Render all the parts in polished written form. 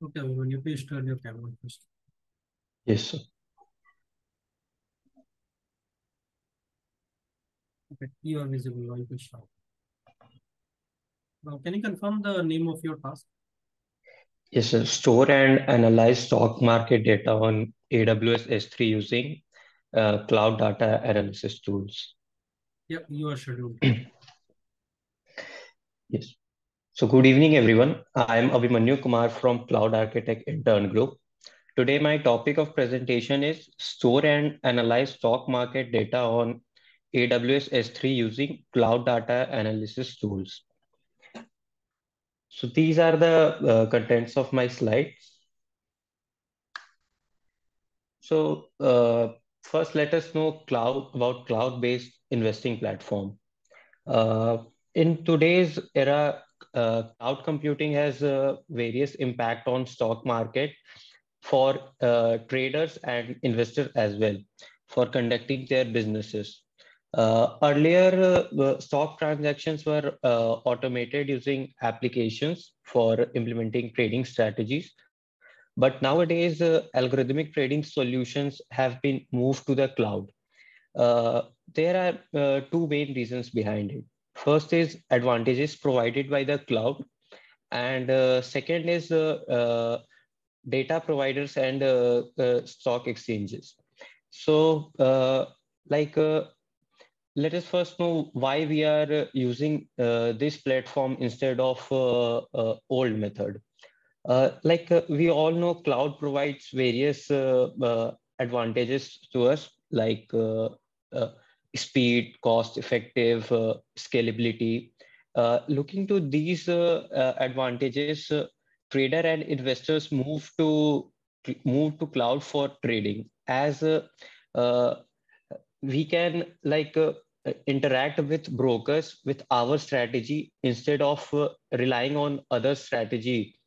Okay, will you please turn your camera first? Yes, sir. Okay, you are visible. You can start. Now, can you confirm the name of your task? Yes, sir. Store and analyze stock market data on AWS S3 using cloud data analysis tools. Yep, you are scheduled. Yes. So good evening, everyone. I am Abhimanyu Kumar from Cloud Architect Intern Group. Today, my topic of presentation is store and analyze stock market data on AWS S3 using cloud data analysis tools. So these are the contents of my slide. So first, let us know about cloud-based investing platform. Uh, in today's era, cloud computing has various impact on stock market for traders and investors as well for conducting their businesses. Earlier, stock transactions were automated using applications for implementing trading strategies. But nowadays, algorithmic trading solutions have been moved to the cloud. There are two main reasons behind it. First is advantages provided by the cloud, and second is data providers and stock exchanges. So, like, let us first know why we are using this platform instead of old method. We all know, cloud provides various advantages to us, like uh, speed, cost effective, scalability. Looking to these advantages, trader and investors move to cloud for trading, as uh, we can interact with brokers with our strategy instead of relying on other strategy.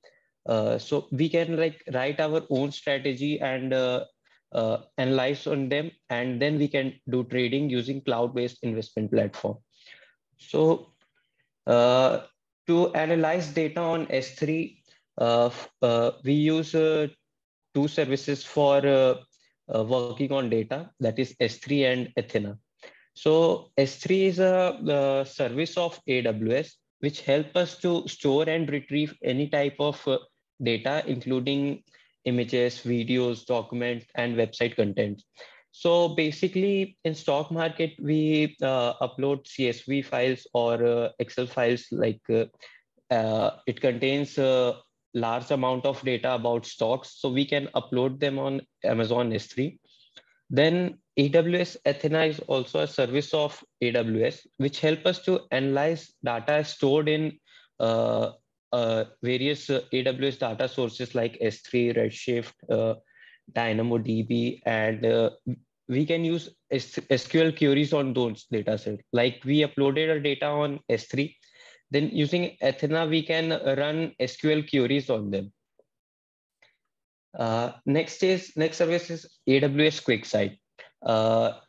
So we can like write our own strategy and analyze on them, and then we can do trading using cloud-based investment platform. So uh, to analyze data on S3, we use two services for working on data, that is S3 and Athena. So S3 is a service of AWS which help us to store and retrieve any type of data, including images, videos, documents, and website content. So basically, in stock market, we upload CSV files or Excel files. It contains a large amount of data about stocks, so we can upload them on Amazon S3. Then AWS Athena is also a service of AWS, which help us to analyze data stored in various AWS data sources like S3, Redshift, DynamoDB, and we can use SQL queries on those data sets. Like we uploaded our data on S3, then using Athena, we can run SQL queries on them. Next service is AWS QuickSight.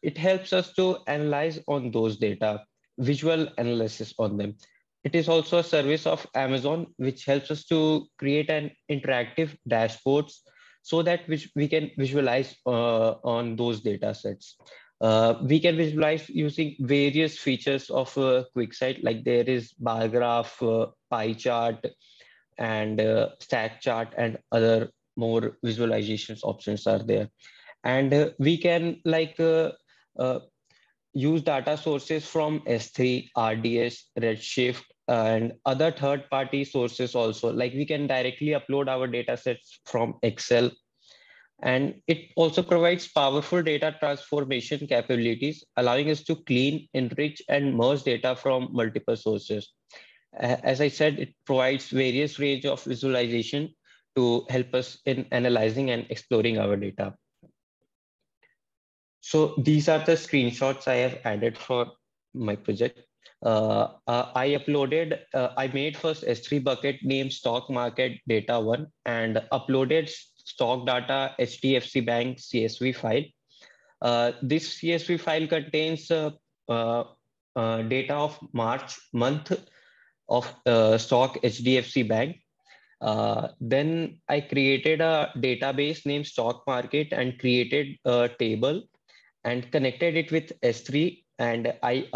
It helps us to analyze on those data, visual analysis on them. It is also a service of Amazon, which helps us to create an interactive dashboards so that which we can visualize on those data sets. We can visualize using various features of QuickSight, like there is bar graph, pie chart, and stack chart, and other more visualizations options are there. And we can uh, use data sources from S3, RDS, Redshift, and other third-party sources also. Like we can directly upload our data sets from Excel. And it also provides powerful data transformation capabilities, allowing us to clean, enrich, and merge data from multiple sources. As I said, it provides various range of visualization to help us in analyzing and exploring our data. So these are the screenshots I have added for my project. I made first S3 bucket named stock market data one and uploaded stock data HDFC Bank CSV file. This CSV file contains uh, data of March month of stock HDFC Bank. Then I created a database named stock market and created a table and connected it with S3, and I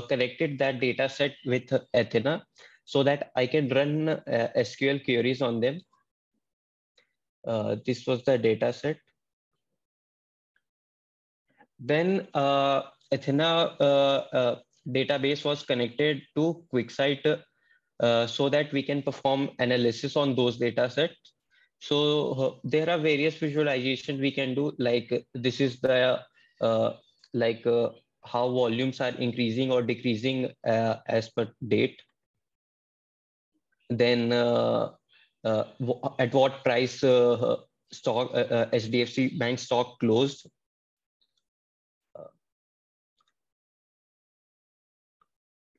connected that data set with Athena so that I can run SQL queries on them. This was the data set. Then Athena database was connected to QuickSight so that we can perform analysis on those data sets. So there are various visualization we can do, like this is the like how volumes are increasing or decreasing as per date. Then at what price stock HDFC Bank stock closed.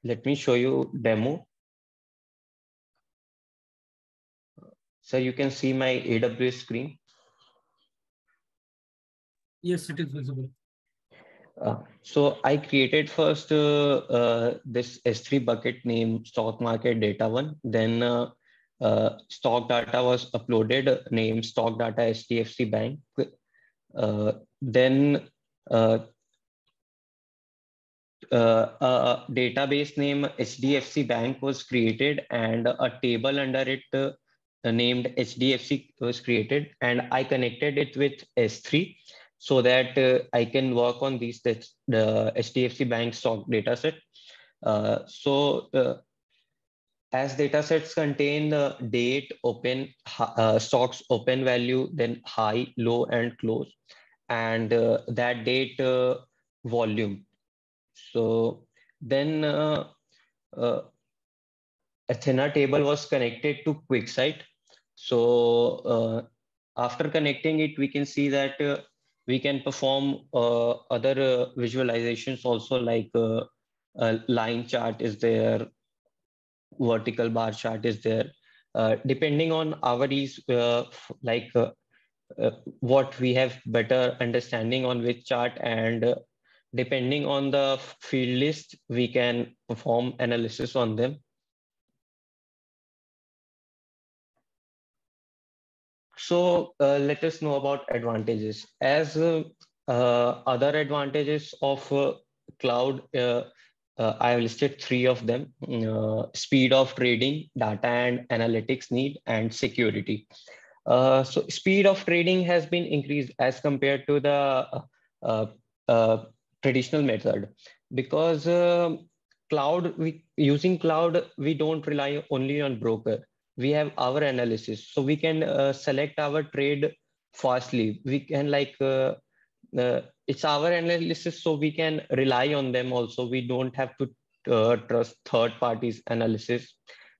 Let me show you demo. So you can see my AWS screen. Yes, it is visible. So I created first this S3 bucket named stock market data one. Then stock data was uploaded named stock data HDFC Bank. Then a database name HDFC Bank was created, and a table under it named HDFC was created, and I connected it with S3 so that I can work on the HDFC Bank stock dataset. As datasets contain the date, open, stocks open value, then high, low, and close, and that date volume. So then Athena table was connected to QuickSight. So after connecting it, we can see that we can perform other visualizations also, like a line chart is there, vertical bar chart is there. Depending on our needs, like what we have better understanding on which chart, and depending on the field list, we can perform analysis on them. So let us know about advantages. As other advantages of cloud, I have listed three of them: speed of trading, data and analytics need, and security. So speed of trading has been increased as compared to the uh, uh, traditional method, because using cloud, we don't rely only on broker. We have our analysis, so we can select our trade fastly. We can it's our analysis, so we can rely on them also. We don't have to trust third parties analysis.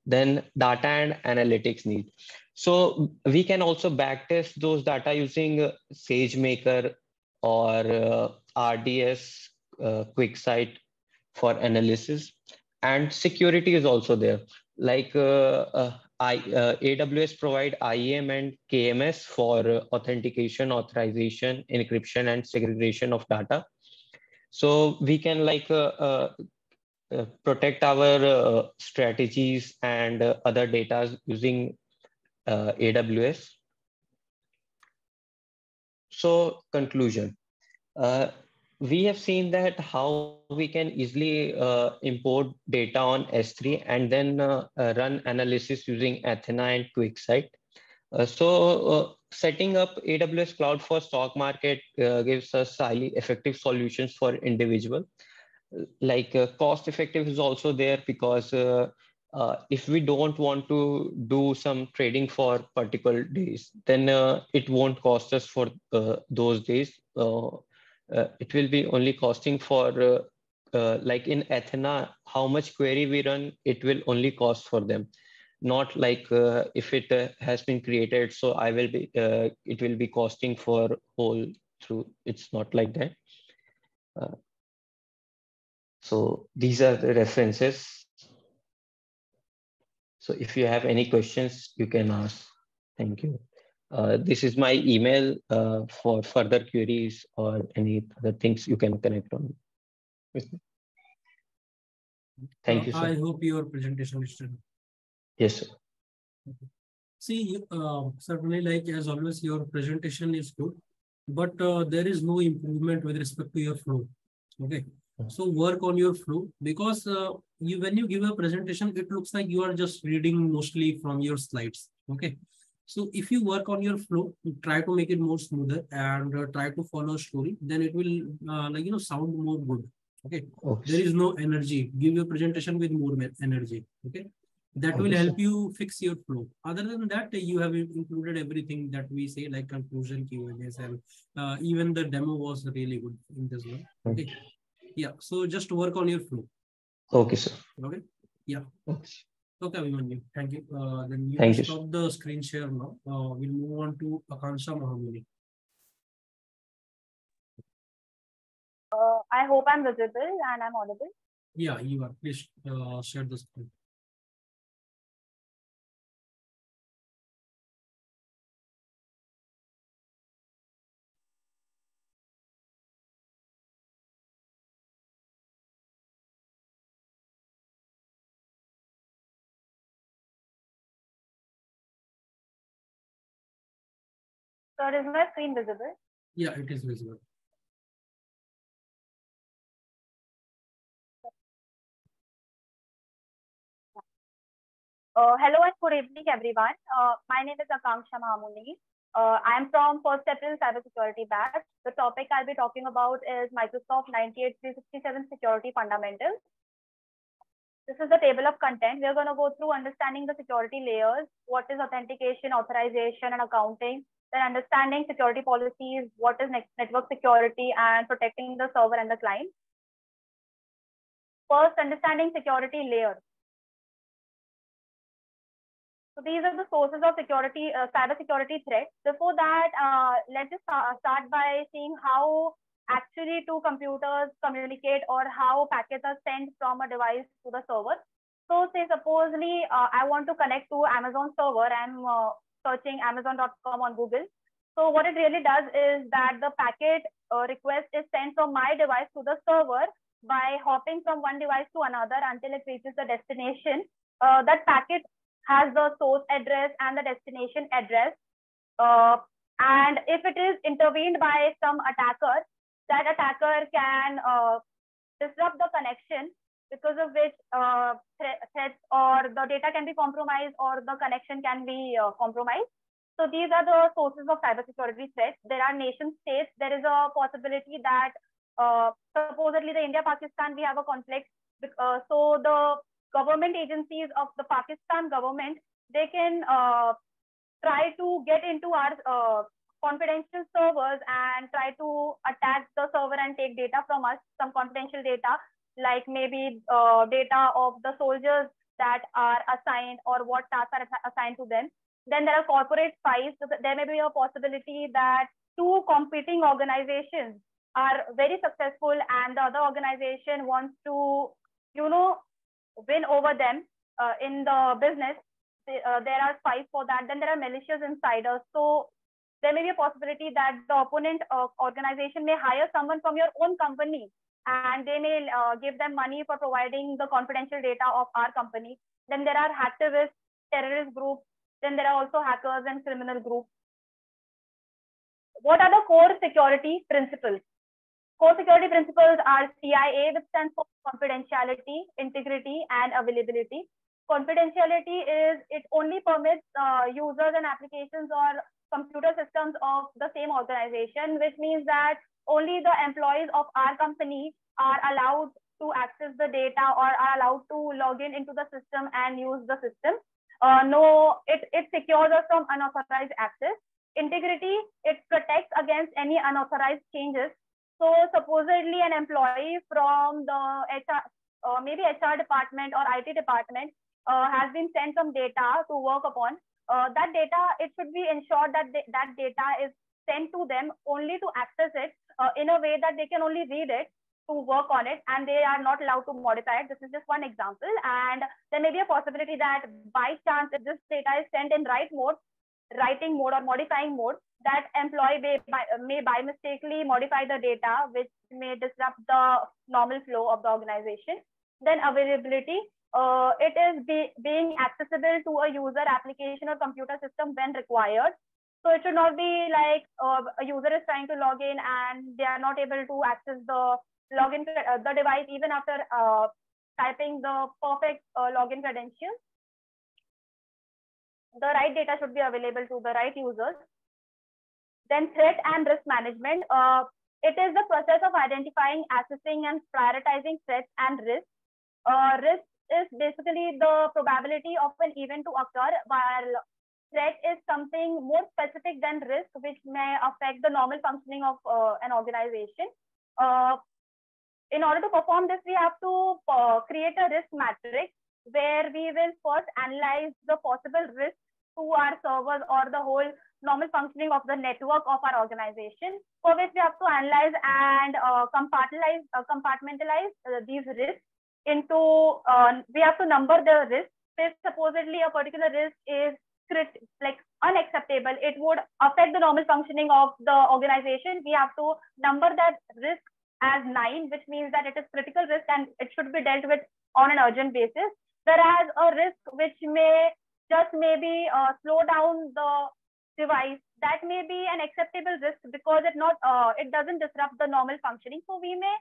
Then data and analytics need, so we can also backtest those data using SageMaker or RDS QuickSight for analysis. And security is also there, like AWS provide IAM and KMS for authentication, authorization, encryption, and segregation of data. So we can protect our strategies and other data using AWS. So conclusion, uh, we have seen that how we can easily import data on S3 and then run analysis using Athena and QuickSight. Setting up AWS Cloud for stock market gives us highly effective solutions for individual. Cost effective is also there, because if we don't want to do some trading for particular days, then it won't cost us for those days. It will be only costing for like in Athena, how much query we run, it will only cost for them. Not like if it has been created, so it will be costing for whole through. It's not like that. So these are the references. So if you have any questions, you can ask. Thank you. This is my email for further queries or any other things you can connect on with me. Thank you, I sir. hope your presentation is done. Yes, sir. See, certainly, like as always, your presentation is good, but there is no improvement with respect to your flow. Okay, so work on your flow because you when you give a presentation, it looks like you are just reading mostly from your slides. Okay, so if you work on your flow, you try to make it more smoother and try to follow a story, then it will sound more good. Okay, Okay, there sir. is no energy. Give your presentation with more energy. Okay, that will Okay, help sir. you fix your flow. Other than that, you have included everything that we say, like conclusion, Q&As, and even the demo was really good in this one. Okay, Okay, yeah. So just work on your flow. okay, sir. Okay, yeah. Okay, sir. Okay, Abhimanyu, thank you. Then you can Thank you, sir. stop the screen share now. We'll move on to Akanksha Mahamuni. I hope I'm visible and I'm audible. Yeah, you are. Please share the screen. So is my screen visible? Yeah, it is visible. Hello and good evening, everyone. My name is Akanksha Mahamuni. I am from First April Cybersecurity Batch. The topic I'll be talking about is Microsoft 98367 Security Fundamentals. This is the table of content. We're going to go through understanding the security layers, what is authentication, authorization, and accounting, then understanding security policies, what is network security, and protecting the server and the client. First, understanding security layers. So these are the sources of security, cybersecurity threats. Before that, let's just start by seeing how actually two computers communicate or how packets are sent from a device to the server. So say supposedly I want to connect to Amazon server. I'm searching Amazon.com on Google. So what it really does is that the packet request is sent from my device to the server by hopping from one device to another until it reaches the destination. That packet has the source address and the destination address. And if it is intervened by some attacker, that attacker can disrupt the connection, because of which threats or the data can be compromised or the connection can be compromised. So these are the sources of cybersecurity threats. There are nation states. There is a possibility that supposedly the India-Pakistan, we have a conflict. So the government agencies of the Pakistan government, they can try to get into our confidential servers and try to attack the server and take data from us, some confidential data, like maybe data of the soldiers that are assigned or what tasks are assigned to them. Then there are corporate spies. So there may be a possibility that two competing organizations are very successful and the other organization wants to, win over them in the business. There are spies for that. Then there are malicious insiders. So there may be a possibility that the opponent organization may hire someone from your own company and they may give them money for providing the confidential data of our company. Then there are hacktivists, terrorist groups. Then there are also hackers and criminal groups. What are the core security principles? Core security principles are CIA, which stands for confidentiality, integrity, and availability. Confidentiality is it only permits users and applications or computer systems of the same organization, which means that only the employees of our company are allowed to access the data or are allowed to log in into the system and use the system. It secures us from unauthorized access. Integrity, it protects against any unauthorized changes. So supposedly an employee from the HR, maybe HR department or IT department has been sent some data to work upon. That data, it should be ensured that that data is sent to them only to access it in a way that they can only read it to work on it and they are not allowed to modify it. This is just one example. And there may be a possibility that by chance, if this data is sent in writing mode or modifying mode, that employee may by mistakenly modify the data, which may disrupt the normal flow of the organization. Then availability. it is being accessible to a user application or computer system when required. So it should not be like a user is trying to log in and they are not able to access the the device even after typing the perfect login credentials. The right data should be available to the right users. Then threat and risk management. It is the process of identifying, assessing, and prioritizing threats and risks. Risk is basically the probability of an event to occur, while threat is something more specific than risk, which may affect the normal functioning of an organization. In order to perform this, we have to create a risk matrix where we will first analyze the possible risks to our servers or the whole normal functioning of the network of our organization, for which we have to analyze and compartmentalize these risks into, we have to number the risks. If supposedly a particular risk is like unacceptable, it would affect the normal functioning of the organization, we have to number that risk as 9, which means that it is critical risk and it should be dealt with on an urgent basis. Whereas a risk which may just maybe slow down the device, that may be an acceptable risk because it doesn't disrupt the normal functioning. So we may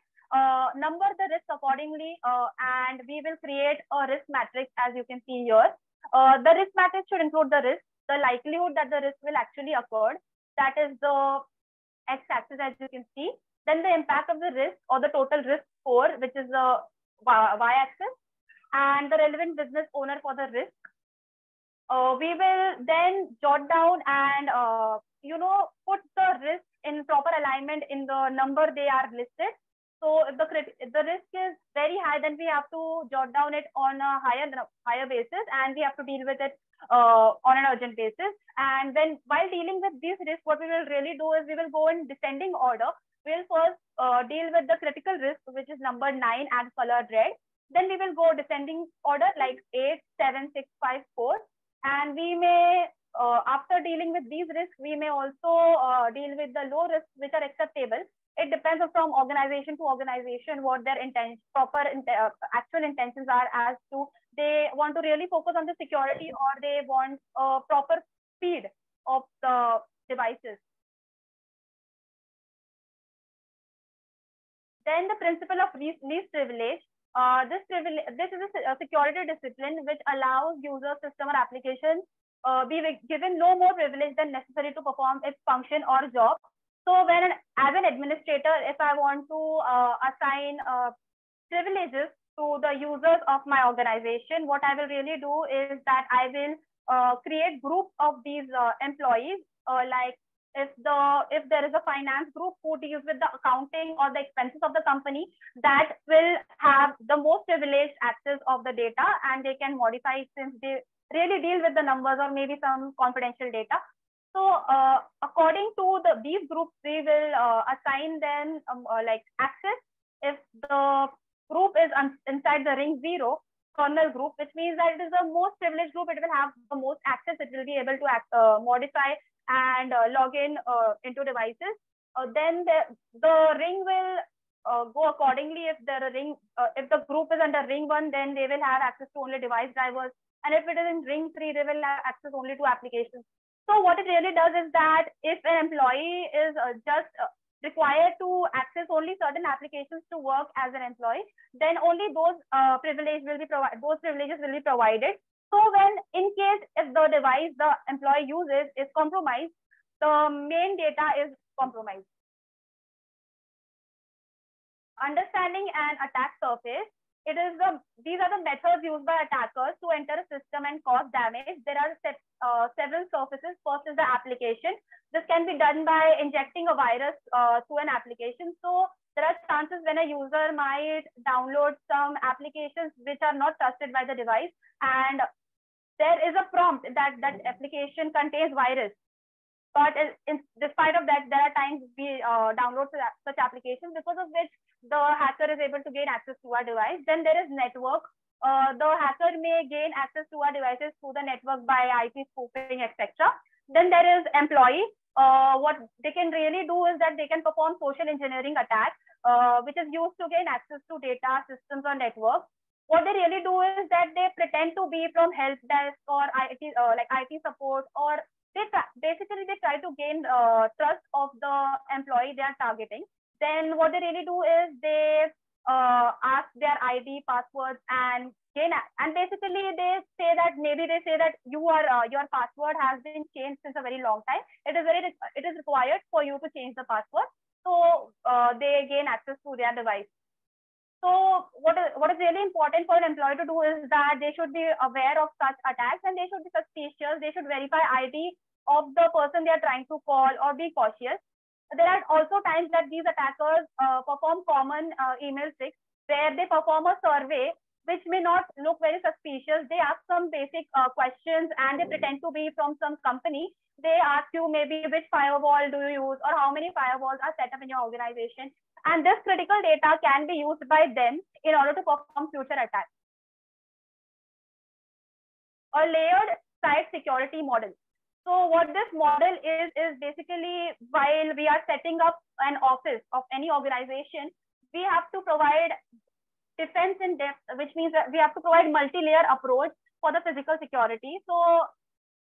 number the risk accordingly, and we will create a risk matrix as you can see here. The risk matrix should include the risk, the likelihood that the risk will actually occur, that is the x-axis as you can see. Then the impact of the risk or the total risk score, which is the y-axis, and the relevant business owner for the risk. We will then jot down and put the risk in proper alignment in the number they are listed. So if the risk is very high, then we have to jot down it on a higher basis, and we have to deal with it on an urgent basis. And then while dealing with these risks, what we will really do is we will go in descending order. We'll first deal with the critical risk, which is number 9 and colored red. Then we will go descending order like 8, 7, 6, 5, 4. And we may, after dealing with these risks, we may also deal with the low risks which are acceptable. It depends from organization to organization what their actual intentions are, as to they want to really focus on the security or they want proper speed of the devices. Then the principle of least privilege. This is a security discipline which allows user system or applications be given no more privilege than necessary to perform its function or job. So as an administrator, if I want to assign privileges to the users of my organization, what I will really do is that I will create groups of these employees, like if there is a finance group who deals with the accounting or the expenses of the company, that will have the most privileged access of the data, and they can modify it since they really deal with the numbers or maybe some confidential data. So according to these groups, we will assign them like access. If the group is inside the ring 0 kernel group, which means that it is the most privileged group, it will have the most access, it will be able to modify and log in into devices. Then the ring will go accordingly. If if the group is under ring 1, then they will have access to only device drivers. And if it is in ring 3, they will have access only to applications. So what it really does is that if an employee is just required to access only certain applications to work as an employee, then only those privileges will be provided. So when in case if the device the employee uses is compromised, the main data is compromised. Understanding an attack surface. These are the methods used by attackers to enter a system and cause damage. There are several surfaces. First is the application. This can be done by injecting a virus to an application. So there are chances when a user might download some applications which are not trusted by the device, and there is a prompt that that application contains virus. But despite of that, there are times we download such applications because of which the hacker is able to gain access to our device. Then there is network. The hacker may gain access to our devices through the network by IP spoofing, etc. Then there is employee. What they can really do is that they can perform social engineering attack, which is used to gain access to data, systems, or networks. what they really do is that they pretend to be from help desk or IT, like IT support, or basically they try to gain trust of the employee they are targeting. Then what they really do is they ask their ID, passwords, and basically they say that, maybe they say that your password has been changed since a very long time. It is required for you to change the password. So they gain access to their device. So what is really important for an employee to do is that they should be aware of such attacks, and they should be suspicious. They should verify ID of the person they are trying to call, or be cautious. There are also times that these attackers perform common email tricks, where they perform a survey which may not look very suspicious. They ask some basic questions, and they pretend to be from some company. They ask you maybe which firewall do you use, or how many firewalls are set up in your organization. And this critical data can be used by them in order to perform future attacks. A layered site security model. So what this model is basically, while we are setting up an office of any organization, we have to provide defense in depth, which means that we have to provide multi-layer approach for the physical security. So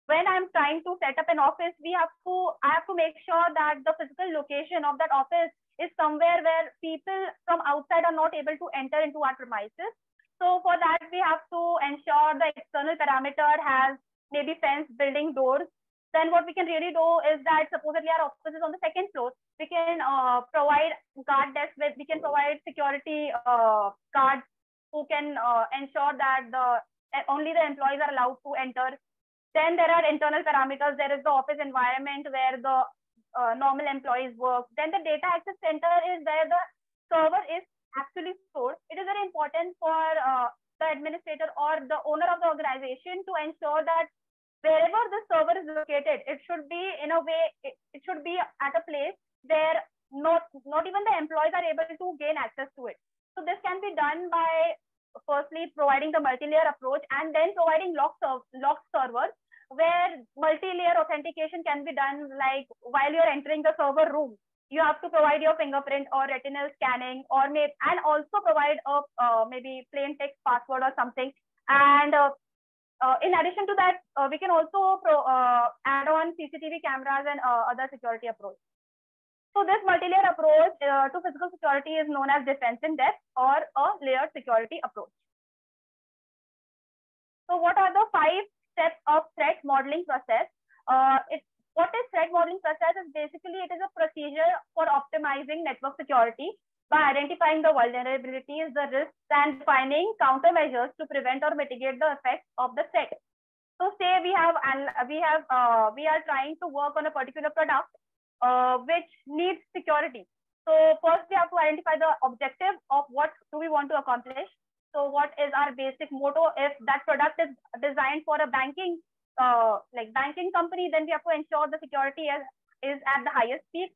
when I'm trying to set up an office, I have to make sure that the physical location of that office is somewhere where people from outside are not able to enter into our premises. So for that, we have to ensure the external perimeter has maybe fence, building, doors. Then what we can really do is that, supposedly our office is on the second floor, we can provide guard desks, where we can provide security guards who can ensure that only the employees are allowed to enter. Then there are internal parameters. There is the office environment where the normal employees work. Then the data access center is where the server is actually stored. It is very important for the administrator or the owner of the organization to ensure that wherever the server is located, it should be in a way, it should be at a place where not even the employees are able to gain access to it. So this can be done by firstly providing the multi-layer approach, and then providing locked servers, where multi-layer authentication can be done, like while you're entering the server room, you have to provide your fingerprint or retinal scanning, and also provide a maybe plain text password or something. And in addition to that, we can also add on CCTV cameras and other security approach. So this multi-layer approach to physical security is known as defense in depth, or a layered security approach. So what are the 5 steps of threat modeling process? What is threat modeling process? Is basically, it is a procedure for optimizing network security by identifying the vulnerabilities, the risks, and defining countermeasures to prevent or mitigate the effects of the threat. So say we are trying to work on a particular product which needs security. So first we have to identify the objective of what do we want to accomplish. So what is our basic motto? If that product is designed for a banking company, then we have to ensure the security is at the highest peak.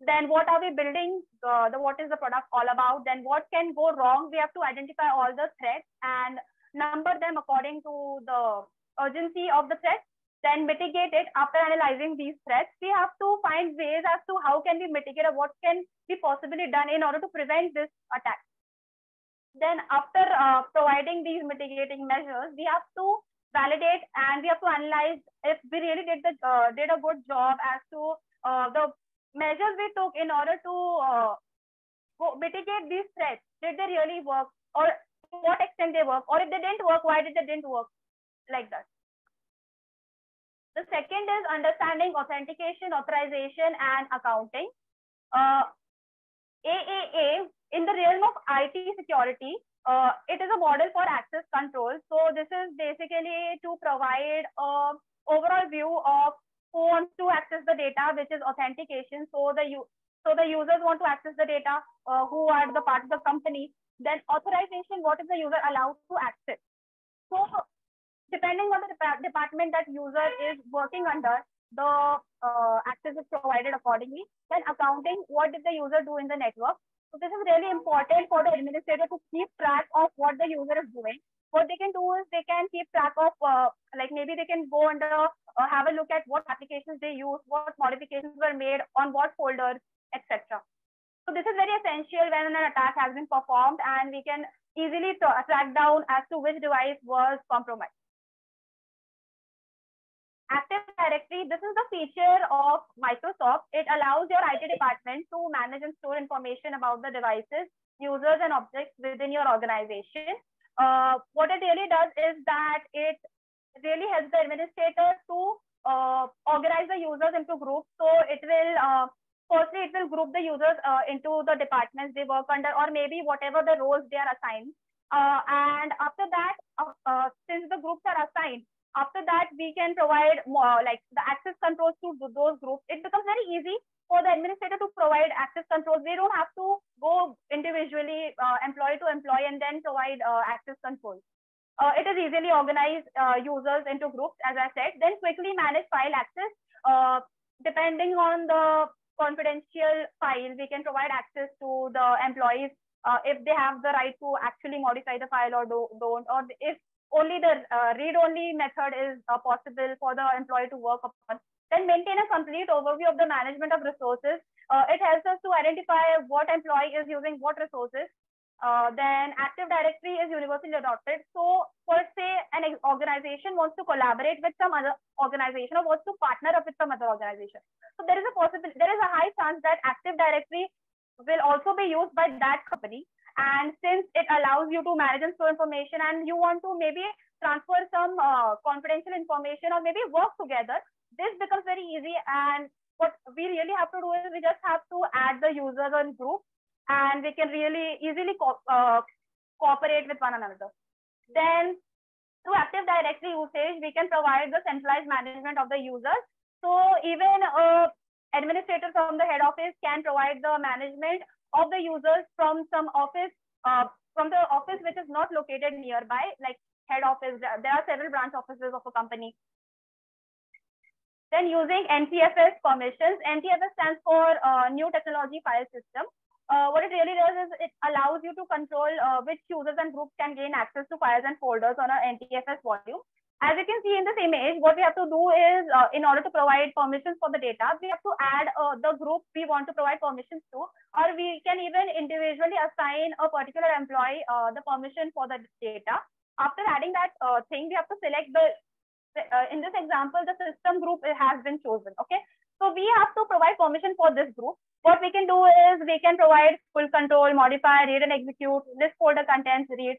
Then what are we building? What is the product all about? Then what can go wrong? We have to identify all the threats and number them according to the urgency of the threat. Then mitigate it. After analyzing these threats, we have to find ways as to how can we mitigate, or what can be possibly done in order to prevent this attack. Then after providing these mitigating measures, we have to validate and we have to analyze if we really did a good job as to the measures we took in order to mitigate these threats. Did they really work, or to what extent they work, or if they didn't work, why did they didn't work, like that. The second is understanding authentication, authorization, and accounting. AAA, in the realm of IT security, it is a model for access control. So this is basically to provide an overall view of who wants to access the data, which is authentication. So the users want to access the data, who are the part of the company. Then authorization, what is the user allowed to access. So depending on the department that user is working under, the access is provided accordingly. Then accounting, what did the user do in the network? So this is really important for the administrator to keep track of what the user is doing. What they can do is they can keep track of, like maybe they can go under, have a look at what applications they use, what modifications were made on what folders, etc. So this is very essential when an attack has been performed, and we can easily track down as to which device was compromised. Active Directory, this is the feature of Microsoft. It allows your IT department to manage and store information about the devices, users, and objects within your organization. What it really does is that it really helps the administrator to organize the users into groups. So it will, firstly, it will group the users into the departments they work under, or maybe whatever the roles they are assigned. And after that, since the groups are assigned, after that, we can provide more, like the access controls to those groups. It becomes very easy for the administrator to provide access controls. They don't have to go individually, employee to employee, and then provide access controls. It is easily organized users into groups, as I said, then quickly manage file access. Depending on the confidential file, we can provide access to the employees if they have the right to actually modify the file or don't, or if only the read-only method is possible for the employee to work upon. Then maintain a complete overview of the management of resources. It helps us to identify what employee is using what resources. Then Active Directory is universally adopted. So for say an organization wants to collaborate with some other organization or wants to partner up with some other organization. So there is a high chance that Active Directory will also be used by that company. And since it allows you to manage and store information, and you want to maybe transfer some confidential information or maybe work together, this becomes very easy. And what we really have to do is we just have to add the users on group, and we can really easily cooperate with one another. Then through Active Directory usage, we can provide the centralized management of the users. So even administrator from the head office can provide the management of the users from some office, from the office which is not located nearby, like head office. There are several branch offices of a company. Then using NTFS permissions. NTFS stands for New Technology File System. What it really does is it allows you to control which users and groups can gain access to files and folders on an NTFS volume. As you can see in this image, what we have to do is, in order to provide permissions for the data, we have to add the group we want to provide permissions to, or we can even individually assign a particular employee the permission for the data. After adding that thing, we have to select in this example, the system group has been chosen. Okay, so we have to provide permission for this group. What we can do is we can provide full control, modify, read and execute, list folder contents, read,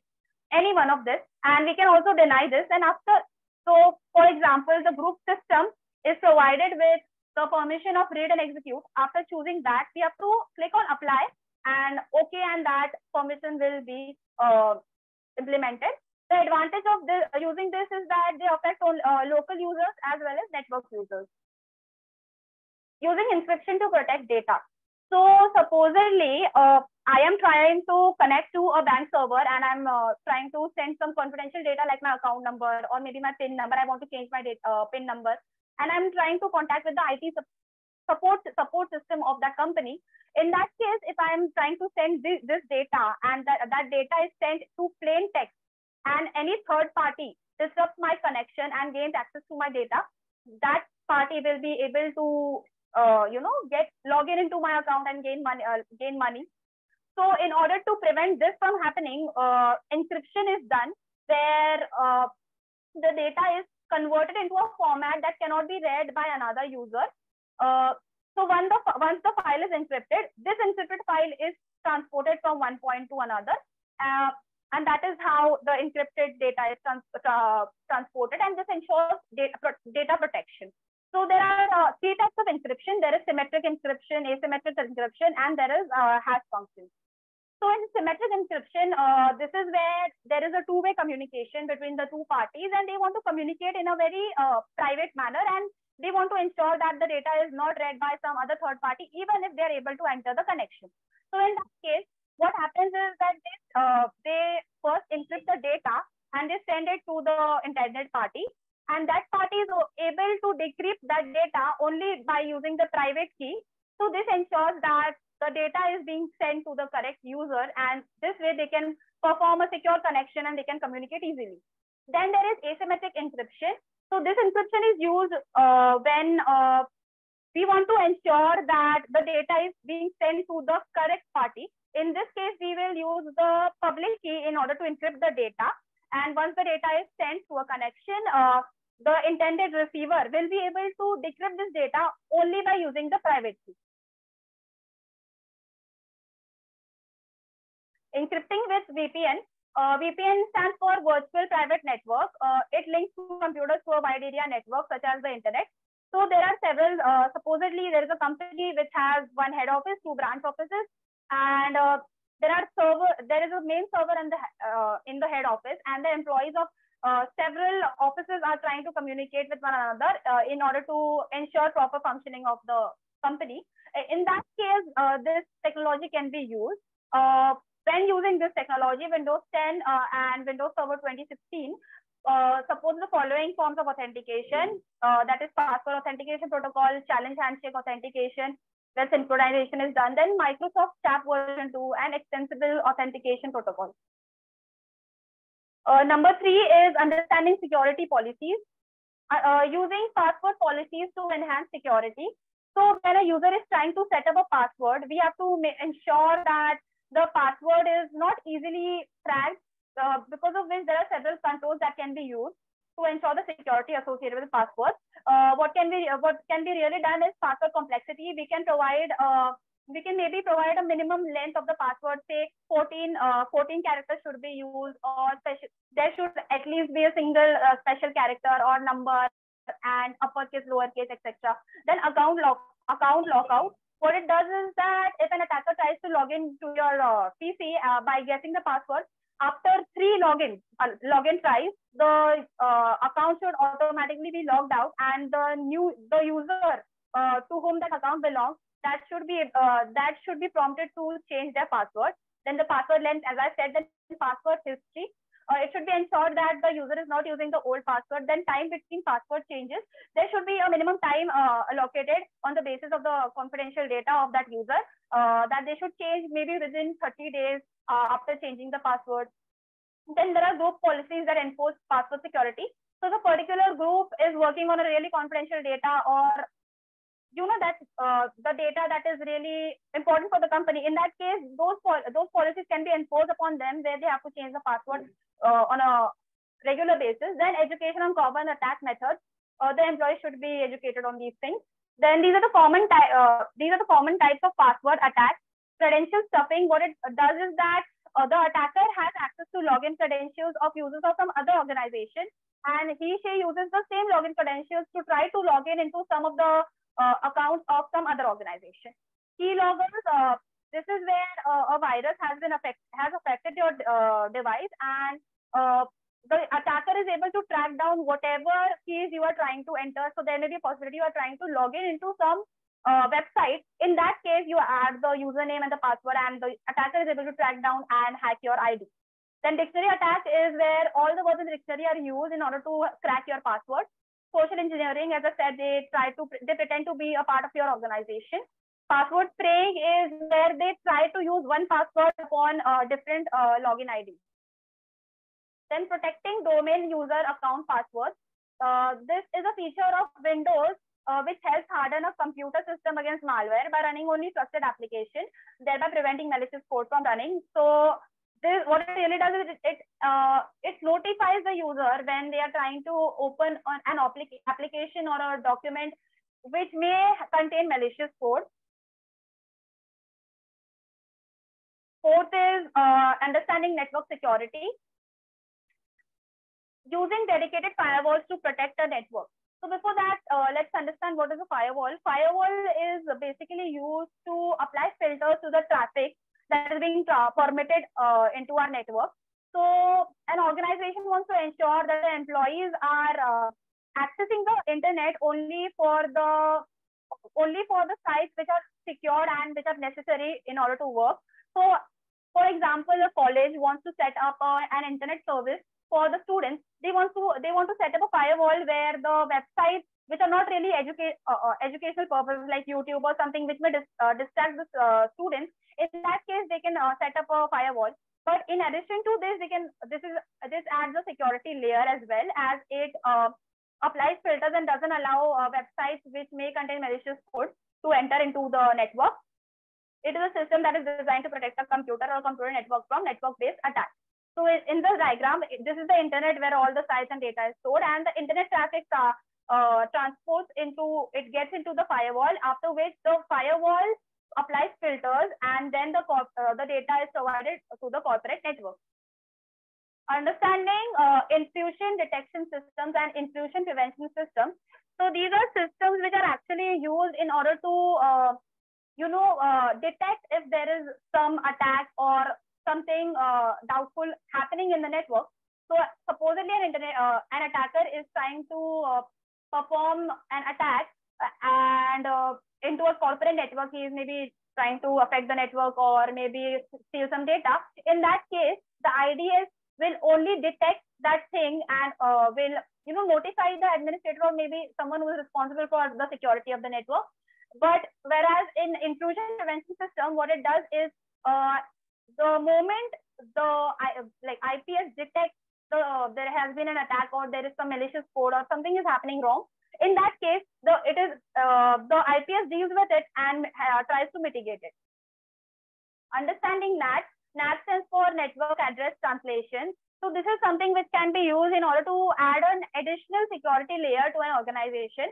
any one of this, and we can also deny this. And after, so for example, the group system is provided with the permission of read and execute. After choosing that, we have to click on apply and okay, and that permission will be implemented. The advantage of using this is that they affect on local users as well as network users. Using encryption to protect data. So supposedly, I am trying to connect to a bank server, and I'm trying to send some confidential data like my account number or maybe my PIN number. I want to change my PIN number, and I'm trying to contact with the IT support system of that company. In that case, if I'm trying to send this data and that data is sent to plain text, and any third party disrupts my connection and gains access to my data, that party will be able to log into my account and gain money. So in order to prevent this from happening, encryption is done where the data is converted into a format that cannot be read by another user. So once the file is encrypted, this encrypted file is transported from one point to another. And that is how the encrypted data is transported, and this ensures data protection. So there are three types of encryption. There is symmetric encryption, asymmetric encryption, and there is hash function. So in symmetric encryption, this is where there is a two-way communication between the two parties, and they want to communicate in a very private manner, and they want to ensure that the data is not read by some other third party, even if they are able to enter the connection. So in that case, what happens is that they first encrypt the data and they send it to the intended party. And that party is able to decrypt that data only by using the private key. So this ensures that the data is being sent to the correct user, and this way they can perform a secure connection and they can communicate easily. Then there is asymmetric encryption. So this encryption is used when we want to ensure that the data is being sent to the correct party. In this case, we will use the public key in order to encrypt the data. And once the data is sent to a connection, the intended receiver will be able to decrypt this data only by using the private key. Encrypting with VPN. VPN stands for Virtual Private Network. It links two computers to a wide area network such as the internet. So there are several, supposedly there is a company which has one head office, two branch offices, and there is a main server in the head office, and the employees of several offices are trying to communicate with one another in order to ensure proper functioning of the company. In that case, this technology can be used. When using this technology, Windows 10 and Windows Server 2016 suppose the following forms of authentication, that is password authentication protocol, challenge handshake authentication, where synchronization is done, then Microsoft SAP version 2 and extensible authentication protocol. Number 3 is understanding security policies, using password policies to enhance security. So when a user is trying to set up a password, we have to ensure that the password is not easily cracked, because of which there are several controls that can be used to ensure the security associated with the password. What can be really done is password complexity. We can maybe provide a minimum length of the password, say 14 characters should be used, or there should at least be a single special character or number and uppercase, lowercase, etc. Then account lockout. What it does is that if an attacker tries to log in to your PC by guessing the password, after 3 login tries, the account should automatically be logged out, and the user to whom that account belongs, that should be prompted to change their password. Then the password length, as I said, then password history. It should be ensured that the user is not using the old password. Then time between password changes. There should be a minimum time allocated on the basis of the confidential data of that user, that they should change maybe within 30 days after changing the password. Then there are group policies that enforce password security. So the particular group is working on a really confidential data, or that the data that is really important for the company. In that case, those policies can be enforced upon them, where they have to change the password on a regular basis. Then education on common attack methods. The employees should be educated on these things. Then these are the common types of password attacks. Credential stuffing. What it does is that the attacker has access to login credentials of users of some other organization, and she uses the same login credentials to try to log in into some of the accounts of some other organization. Keyloggers. This is where a virus has affected your device, and the attacker is able to track down whatever keys you are trying to enter. So there may be a possibility you are trying to log in into some website. In that case, you add the username and the password, and the attacker is able to track down and hack your ID. Then dictionary attack is where all the words in the dictionary are used in order to crack your password. Social engineering, as I said, they pretend to be a part of your organization. Password spraying is where they try to use one password upon different login IDs. Then protecting domain user account passwords. This is a feature of Windows which helps harden a computer system against malware by running only trusted application, thereby preventing malicious code from running. So what it really does is it notifies the user when they are trying to open an application or a document which may contain malicious code. Fourth is understanding network security. Using dedicated firewalls to protect a network. So before that, let's understand what is a firewall. Firewall is basically used to apply filters to the traffic that is being permitted into our network. So an organization wants to ensure that the employees are accessing the internet only for the sites which are secured and which are necessary in order to work. So, for example, a college wants to set up an internet service for the students. They want to set up a firewall where the websites which are not really educational purposes, like YouTube or something, which may distract the students. In that case, they can set up a firewall. But in addition to this, this adds a security layer as well, as it applies filters and doesn't allow websites which may contain malicious code to enter into the network. It is a system that is designed to protect a computer or computer network from network-based attacks. So in the diagram, this is the internet where all the sites and data is stored, and the internet traffic transports into, it gets into the firewall, after which the firewall applies filters, and then the data is provided to the corporate network. Understanding intrusion detection systems and intrusion prevention systems. So these are systems which are actually used in order to detect if there is some attack or something doubtful happening in the network. So supposedly an attacker is trying to perform an attack and into a corporate network. He is maybe trying to affect the network or maybe steal some data. In that case, the IDS will only detect that thing and will notify the administrator or maybe someone who is responsible for the security of the network. But whereas in intrusion prevention system, what it does is the moment the IPS detects there has been an attack or there is some malicious code or something is happening wrong, in that case, the IPS deals with it and tries to mitigate it. Understanding NAT stands for Network Address Translation. So this is something which can be used in order to add an additional security layer to an organization.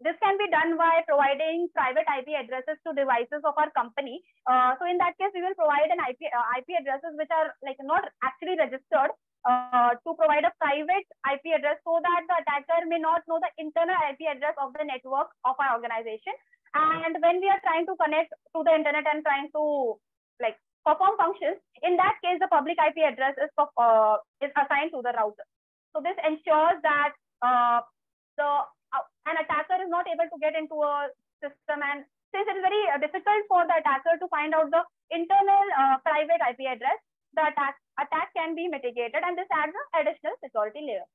This can be done by providing private IP addresses to devices of our company. So in that case, we will provide an IP addresses which are not actually registered to provide a private IP address so that the attacker may not know the internal IP address of the network of our organization. And when we are trying to connect to the internet and trying to perform functions, in that case, the public IP address is assigned to the router. So this ensures that an attacker is not able to get into a system, and since it is very difficult for the attacker to find out the internal private IP address, the attack can be mitigated, and this adds an additional security layer.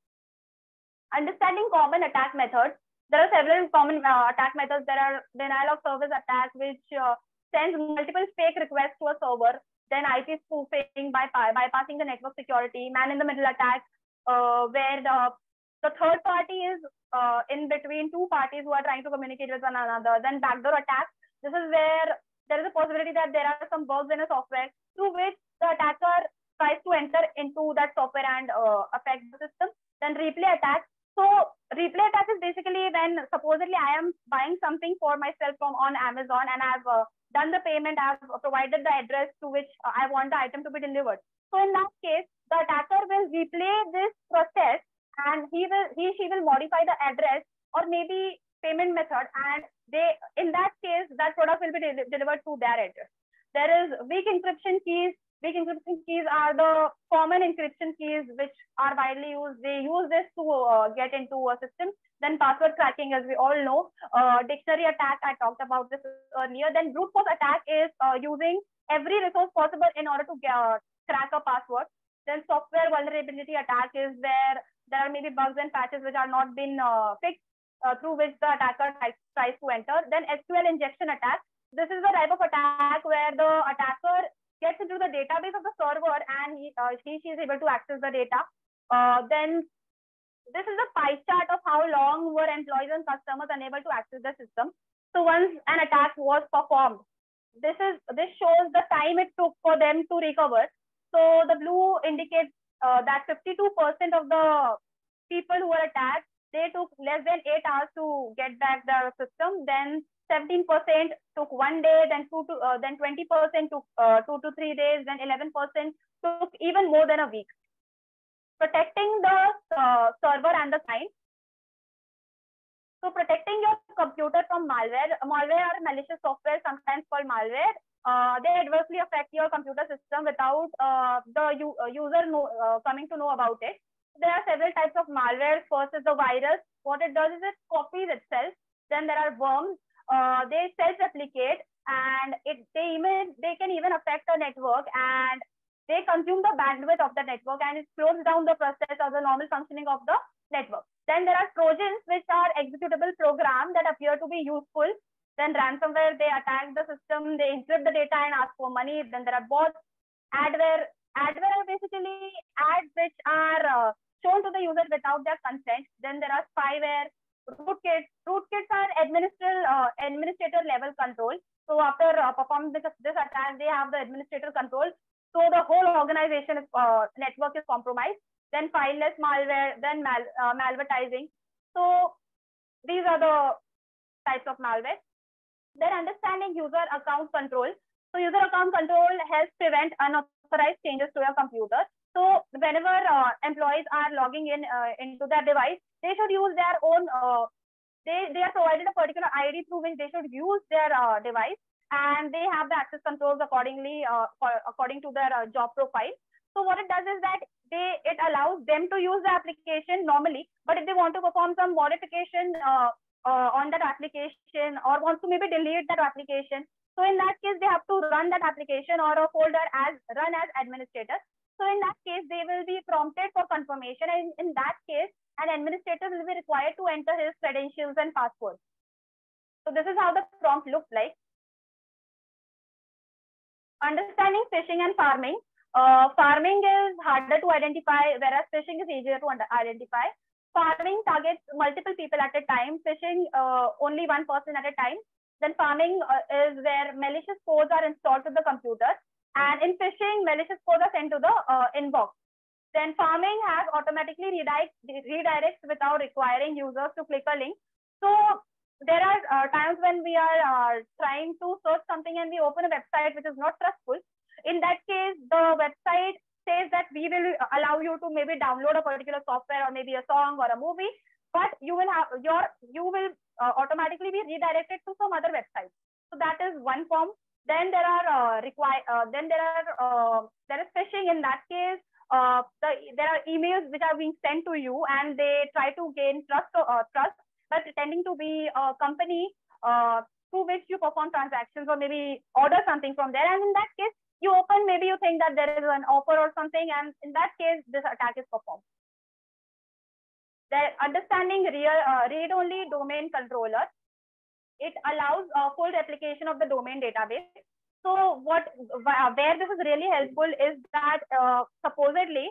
Understanding common attack methods. There are several common attack methods. There are denial of service attack, which sends multiple fake requests to a server, then IP spoofing by bypassing the network security, man-in-the-middle attack, where the third party is in between two parties who are trying to communicate with one another. Then backdoor attack. This is where there is a possibility that there are some bugs in a software through which the attacker tries to enter into that software and affect the system. Then replay attack. So replay attack is basically when supposedly I am buying something for myself on Amazon and I've done the payment, I've provided the address to which I want the item to be delivered. So in that case, the attacker will replay this process and she will modify the address or maybe payment method, and in that case, that product will be delivered to their address. There is weak encryption keys. Weak encryption keys are the common encryption keys which are widely used. They use this to get into a system. Then password cracking, as we all know. Dictionary attack, I talked about this earlier. Then brute force attack is using every resource possible in order to crack a password. Then software vulnerability attack is where there are maybe bugs and patches which are not been fixed, through which the attacker tries to enter. Then SQL injection attack. This is the type of attack where the attacker gets into the database of the server and she is able to access the data. Then this is a pie chart of how long were employees and customers unable to access the system. So once an attack was performed, this shows the time it took for them to recover. So the blue indicates that 52% of the people who were attacked, they took less than 8 hours to get back the system. Then 17% took 1 day, then 20% took 2 to 3 days, then 11% took even more than a week. Protecting the server and the client. So protecting your computer from malware. Malware are malicious software, sometimes called malware. They adversely affect your computer system without the user coming to know about it. There are several types of malware. First is the virus. What it does is it copies itself. Then there are worms. They self-replicate and they can even affect the network, and they consume the bandwidth of the network, and it slows down the process of the normal functioning of the network. Then there are trojans, which are executable programs that appear to be useful. Then ransomware, they attack the system, they encrypt the data and ask for money. Then there are bots. Adware are basically ads which are shown to the user without their consent. Then there are spyware. Rootkits are administrator level control. So after performing this attack, they have the administrator control. So the whole organization network is compromised. Then fileless malware, then malvertising. So these are the types of malware. Then understanding user account control. So user account control helps prevent unauthorized changes to your computer. So whenever employees are logging in into their device, they should use their own. They are provided a particular ID through which they should use their device, and they have the access controls accordingly according to their job profile. So what it does is that it allows them to use the application normally, but if they want to perform some modification on that application or wants to maybe delete that application, so in that case they have to run that application or a folder as run as administrator. So in that case they will be prompted for confirmation, and in that case an administrator will be required to enter his credentials and passwords. So this is how the prompt looks like. Understanding phishing and farming. Farming is harder to identify, whereas phishing is easier to identify. Farming targets multiple people at a time. Phishing only one person at a time. Then farming is where malicious codes are installed to the computer. And in phishing, malicious codes are sent to the inbox. Then farming has automatically redirects without requiring users to click a link. So there are times when we are trying to search something and we open a website which is not trustful. In that case, the website says that we will allow you to maybe download a particular software or maybe a song or a movie, but you will automatically be redirected to some other website. So that is one form. Then there are there is phishing. In that case, there are emails which are being sent to you, and they try to gain trust by pretending to be a company through which you perform transactions or maybe order something from there. And in that case, you open, maybe you think that there is an offer or something, and in that case, this attack is performed. The understanding read-only domain controller. It allows full replication of the domain database. So where this is really helpful is that supposedly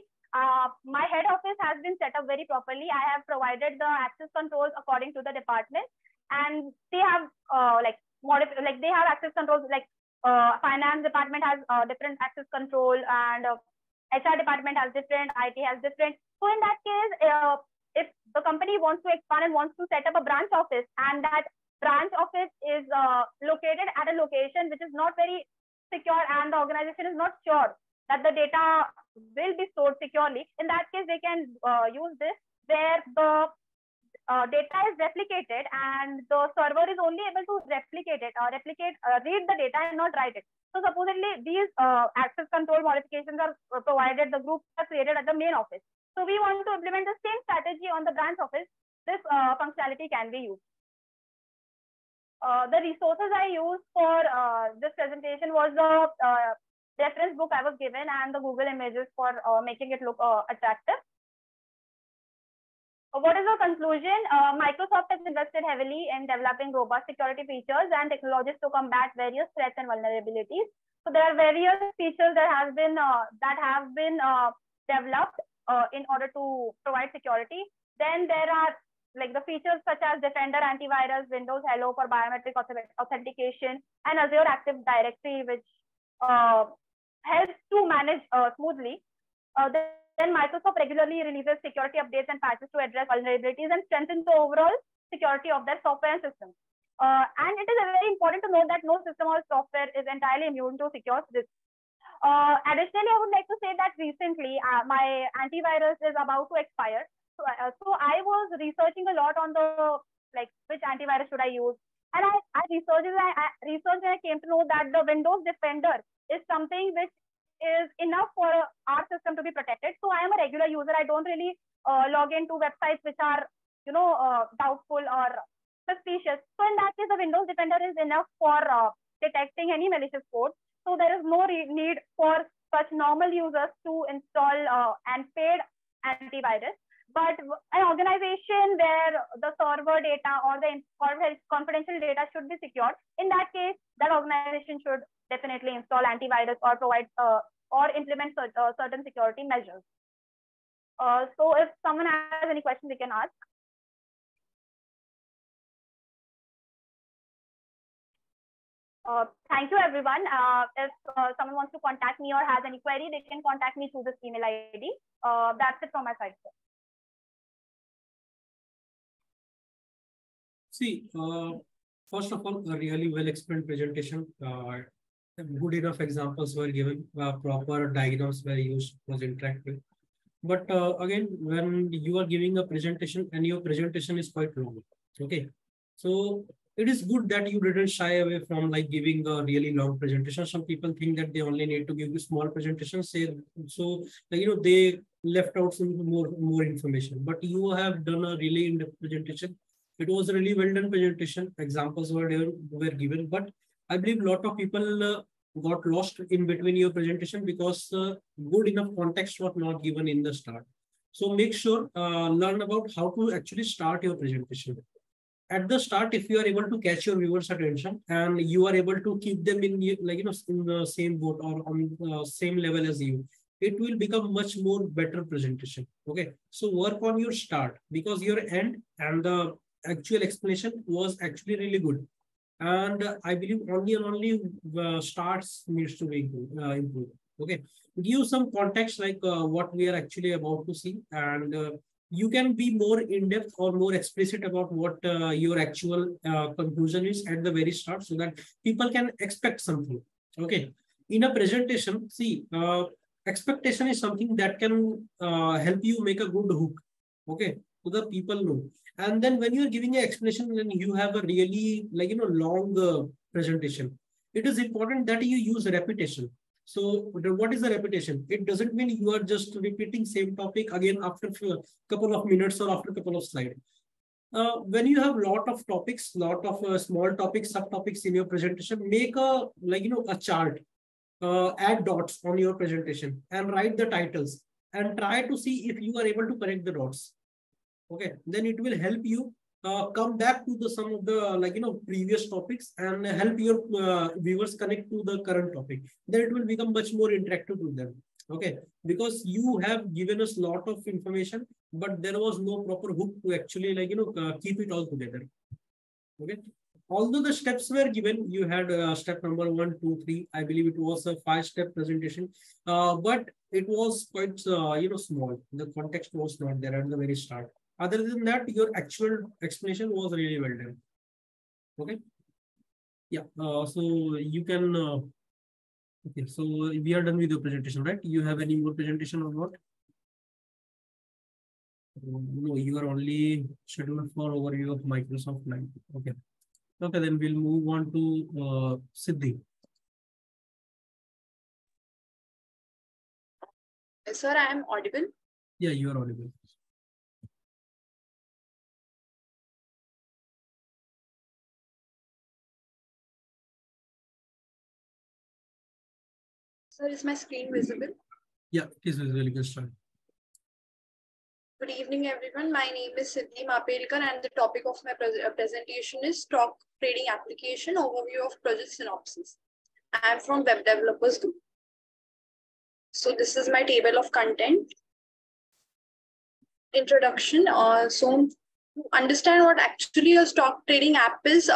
my head office has been set up very properly. I have provided the access controls according to the department, and they have they have access controls like finance department has different access control, and HR department has different, IT has different. So in that case, if the company wants to expand and wants to set up a branch office, and that branch office is located at a location which is not very secure, and the organization is not sure that the data will be stored securely, in that case they can use this where the data is replicated and the server is only able to read the data and not write it. So supposedly these access control modifications are provided, the groups are created at the main office. So we want to implement the same strategy on the branch office. This functionality can be used. The resources I used for this presentation was the reference book I was given and the Google images for making it look attractive. What is the conclusion? Microsoft has invested heavily in developing robust security features and technologies to combat various threats and vulnerabilities. So there are various features that have been developed in order to provide security. Then there are like the features such as Defender antivirus, Windows Hello for biometric authentication, and Azure Active Directory, which helps to manage smoothly. Then Microsoft regularly releases security updates and patches to address vulnerabilities and strengthen the overall security of their software and systems. And it is very important to note that no system or software is entirely immune to secure risks. Additionally, I would like to say that recently my antivirus is about to expire. So I was researching a lot on the which antivirus should I use, and I researched and I came to know that the Windows Defender is something which is enough for our system to be protected. So I am a regular user. I don't really log into websites which are doubtful or suspicious. So in that case, the Windows Defender is enough for detecting any malicious code. So there is no need for such normal users to install an paid antivirus. But an organization where the server data or the confidential data should be secured, in that case, that organization should definitely install antivirus or provide or implement certain security measures. So if someone has any questions, they can ask. Thank you, everyone. If someone wants to contact me or has any query, they can contact me through this email ID. That's it from my side, sir. See, first of all, a really well explained presentation. Good enough examples were given. Proper diagrams were used. Was interactive. But again, when you are giving a presentation and your presentation is quite long, okay, so it is good that you didn't shy away from like giving a really long presentation. Some people think that they only need to give a small presentation, say so like, they left out some more information. But you have done a really in-depth presentation. It was a really well done presentation. Examples were given, but I believe a lot of people got lost in between your presentation because good enough context was not given in the start. So make sure learn about how to actually start your presentation. At the start, if you are able to catch your viewers' attention and you are able to keep them in in the same boat or on the same level as you, it will become much more better presentation. Okay, so work on your start because your end and the actual explanation was actually really good. And I believe only and only starts needs to be improved. Okay, give some context like what we are actually about to see, and you can be more in depth or more explicit about what your actual conclusion is at the very start, so that people can expect something. Okay, in a presentation, see, expectation is something that can help you make a good hook. Okay, so the people know. And then when you're giving an explanation, then you have a really long presentation. It is important that you use repetition. So what is the repetition? It doesn't mean you are just repeating same topic again after a couple of minutes or after a couple of slides. When you have lot of topics, lot of small topics, subtopics in your presentation, make a a chart, add dots on your presentation and write the titles and try to see if you are able to connect the dots. Okay, then it will help you come back to the some of the previous topics and help your viewers connect to the current topic. Then it will become much more interactive to them. Okay, because you have given us lot of information, but there was no proper hook to actually keep it all together. Okay, although the steps were given, you had step number 1, 2, 3. I believe it was a 5-step presentation, but it was quite small. The context was not there at the very start. Other than that, your actual explanation was really well done. Okay. Yeah. So you can. Okay. So we are done with your presentation, right? You have any more presentation or what? No, you are only scheduled for overview of Microsoft Live. Okay. Okay. Then we'll move on to Siddhi. Sir, I am audible. Yeah, you are audible. Sir, is my screen visible? Yeah, it is visible. You can start. Good evening, everyone. My name is Siddhi Mhapelkar, and the topic of my presentation is Stock Trading Application Overview of Project Synopsis. I am from Web Developers Group. So this is my table of content. Introduction. So to understand what actually a stock trading app is,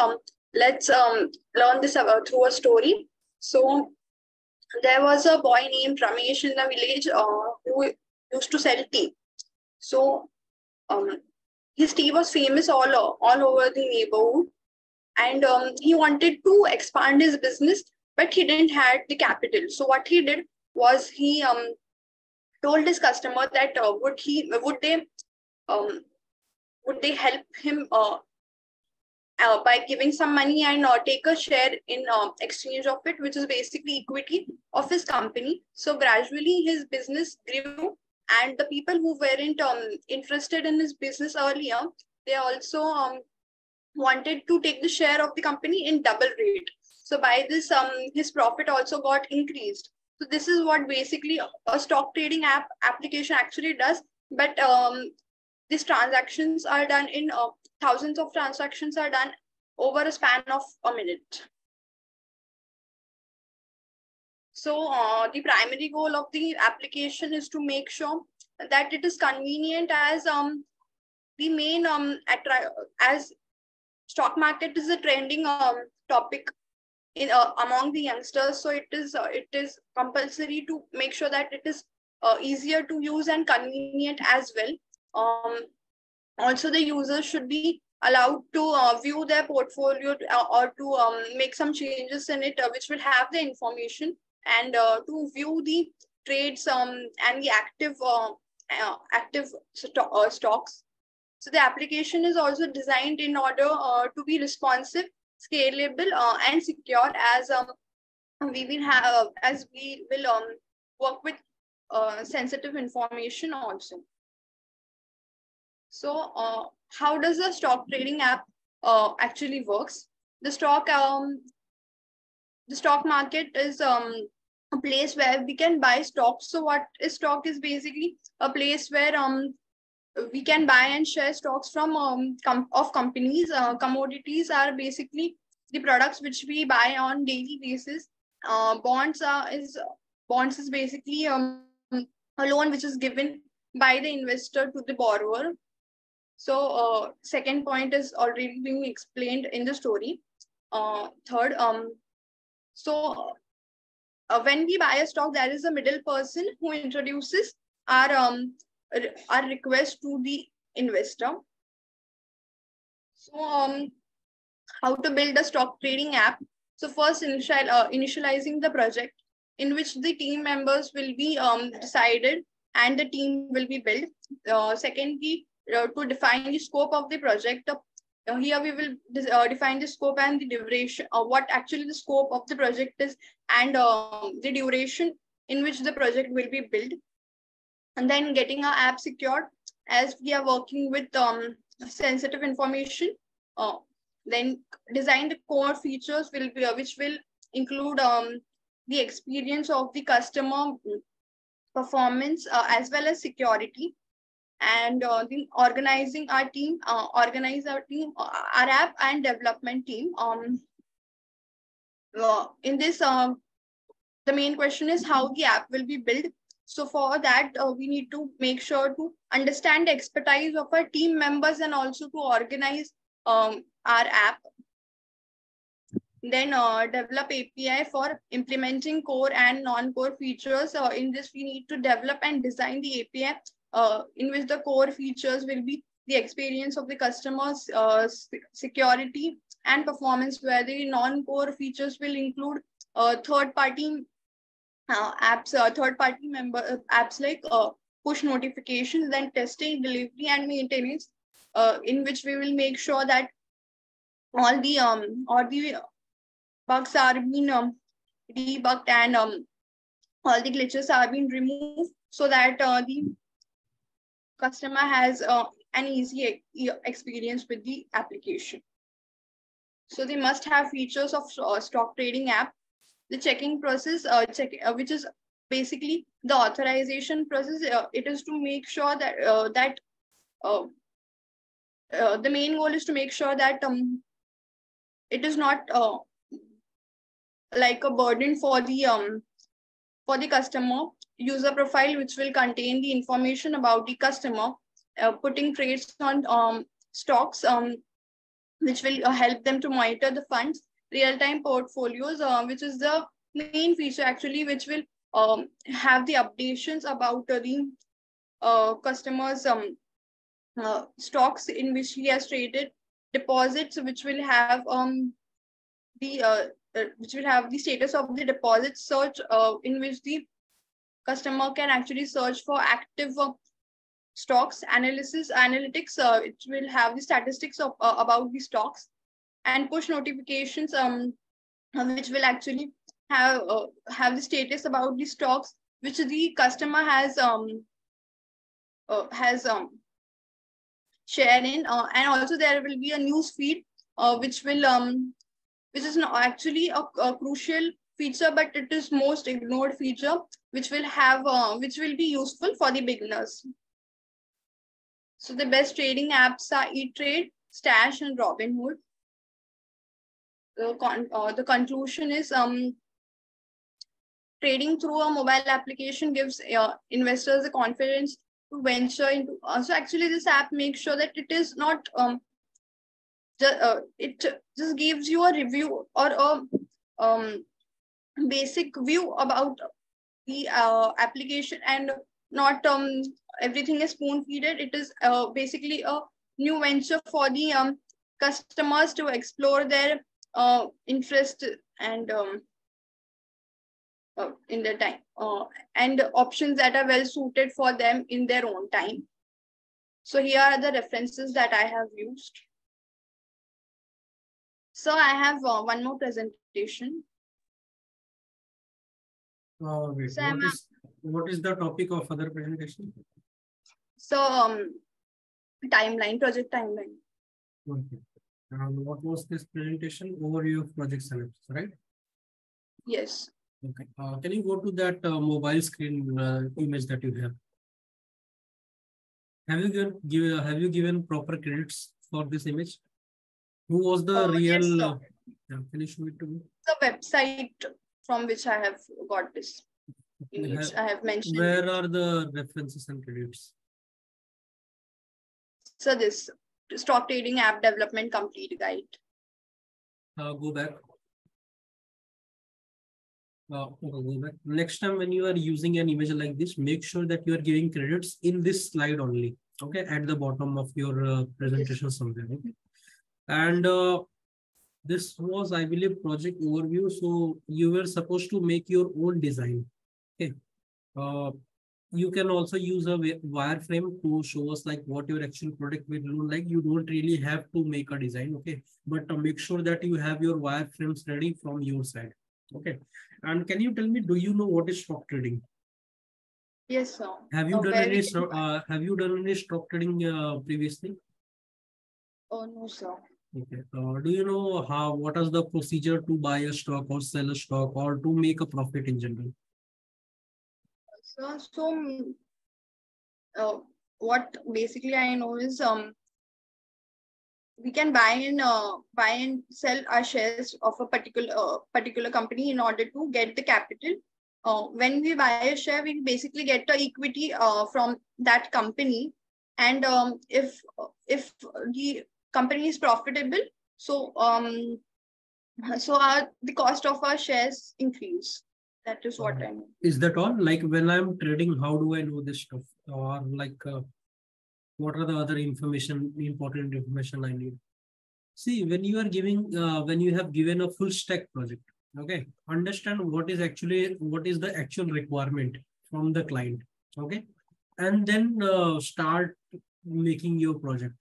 let's learn this through a story. So there was a boy named Ramesh in the village who used to sell tea. So his tea was famous all over the neighborhood, and he wanted to expand his business, but he didn't have the capital. So what he did was he told his customer that would they help him by giving some money and take a share in exchange of it, which is basically equity of his company. So gradually his business grew, and the people who weren't interested in his business earlier, they also wanted to take the share of the company in double rate. So by this, his profit also got increased. So this is what basically a stock trading application actually does. But these transactions are done in thousands of transactions are done over a span of a minute. So the primary goal of the application is to make sure that it is convenient, as the main as stock market is a trending topic in among the youngsters. So it is compulsory to make sure that it is easier to use and convenient as well. Also, the users should be allowed to view their portfolio or to make some changes in it, which will have the information, and to view the trades and the active stocks. So the application is also designed in order to be responsive, scalable, and secure, as we will work with sensitive information also. So how does the stock trading app actually works? The stock market is a place where we can buy stocks. So what is stock is basically a place where we can buy and share stocks from companies. Commodities are basically the products which we buy on daily basis. Bonds is basically a loan which is given by the investor to the borrower. So second point is already being explained in the story. Third, so when we buy a stock, there is a middle person who introduces our request to the investor. So how to build a stock trading app? So first, initializing the project, in which the team members will be decided and the team will be built. Secondly, to define the scope of the project. Here we will define the scope and the duration, what actually the scope of the project is, and the duration in which the project will be built. And then getting our app secured, as we are working with sensitive information. Then design the core features which will include the experience of the customer, performance, as well as security. And then organizing our team, our app and development team. In this, the main question is how the app will be built. So for that, we need to make sure to understand the expertise of our team members and also to organize our app. Then develop API for implementing core and non-core features. In this, we need to develop and design the API in which the core features will be the experience of the customers, security and performance, where the non-core features will include third-party apps, third-party member apps like push notifications, then testing, delivery, and maintenance, in which we will make sure that all the bugs are being debugged and all the glitches are being removed, so that the customer has an easy experience with the application. So they must have features of stock trading app. The checking process, which is basically the authorization process. It is to make sure that the main goal is to make sure that it is not like a burden for the customer. User profile, which will contain the information about the customer, putting trades on stocks, which will help them to monitor the funds. Real-time portfolios, which is the main feature actually, which will have the updations about the customers' stocks in which he has traded. Deposits, which will have the status of the deposit search, in which the customer can actually search for active stocks. Analytics, it will have the statistics of about the stocks. And push notifications, which will actually have the status about the stocks which the customer has shared in, and also there will be a news feed, which is not actually a crucial feature, but it is most ignored feature, which will be useful for the beginners. So the best trading apps are eTrade, Stash, and Robinhood. The conclusion is trading through a mobile application gives investors the confidence to venture into. So actually, this app makes sure that it is not it just gives you a review or basic view about the application, and not everything is spoon feeded. It is basically a new venture for the customers to explore their interest and in their time, and options that are well suited for them in their own time. So here are the references that I have used. So I have one more presentation. Wait, So what is the topic of other presentation? So timeline, project timeline. Okay. And what was this presentation? Overview of project synopsis, right? Yes. Okay. Can you go to that mobile screen image that you have? Have you given proper credits for this image? Who was the real? Yes, Yeah, can you show it to me? the website from which I have got this image. I have mentioned. Where are the references and credits? So this stock trading app development complete guide. Go back. Okay, go back. Next time when you are using an image like this, make sure that you are giving credits in this slide only. Okay, at the bottom of your presentation somewhere. Okay, and this was, I believe, project overview. So you were supposed to make your own design. Okay. You can also use a wireframe to show us like what your actual product will look like. You don't really have to make a design, okay? But make sure that you have your wireframes ready from your side, okay? And can you tell me, do you know what is stock trading? Yes, sir. Have you done any stock trading previously? Oh no, sir. Okay. Do you know what is the procedure to buy a stock or sell a stock or to make a profit in general? So what basically I know is we can buy and sell our shares of a particular company in order to get the capital. When we buy a share, we basically get the equity from that company, and if the company is profitable, so the cost of our shares increase. That is what I know. Is that all? Like when I'm trading, how do I know this stuff? Or like what are the other important information I need? See, when you are when you have given a full stack project, okay, understand what is the actual requirement from the client, okay, and then start making your project.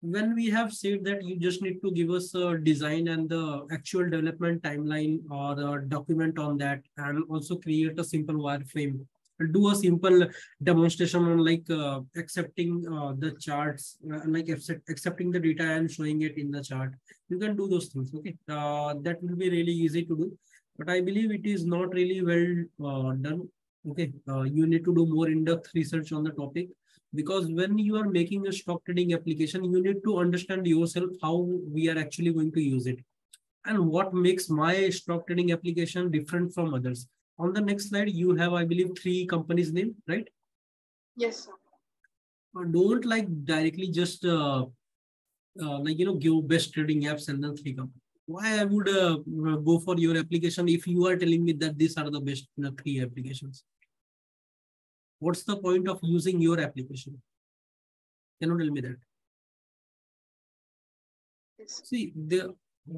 When we have said that you just need to give us a design and the actual development timeline or a document on that, and also create a simple wireframe, do a simple demonstration on like accepting the charts, like accepting the data and showing it in the chart. You can do those things, okay? That will be really easy to do, but I believe it is not really well done, okay? You need to do more in-depth research on the topic, because when you are making a stock trading application, you need to understand yourself how we are actually going to use it and what makes my stock trading application different from others. On the next slide, you have, I believe, 3 companies name, right? Yes, sir. Don't like directly just give best trading apps and then 3 companies. Why I would go for your application if you are telling me that these are the best 3 applications? What's the point of using your application? Can you tell me that? Yes. See,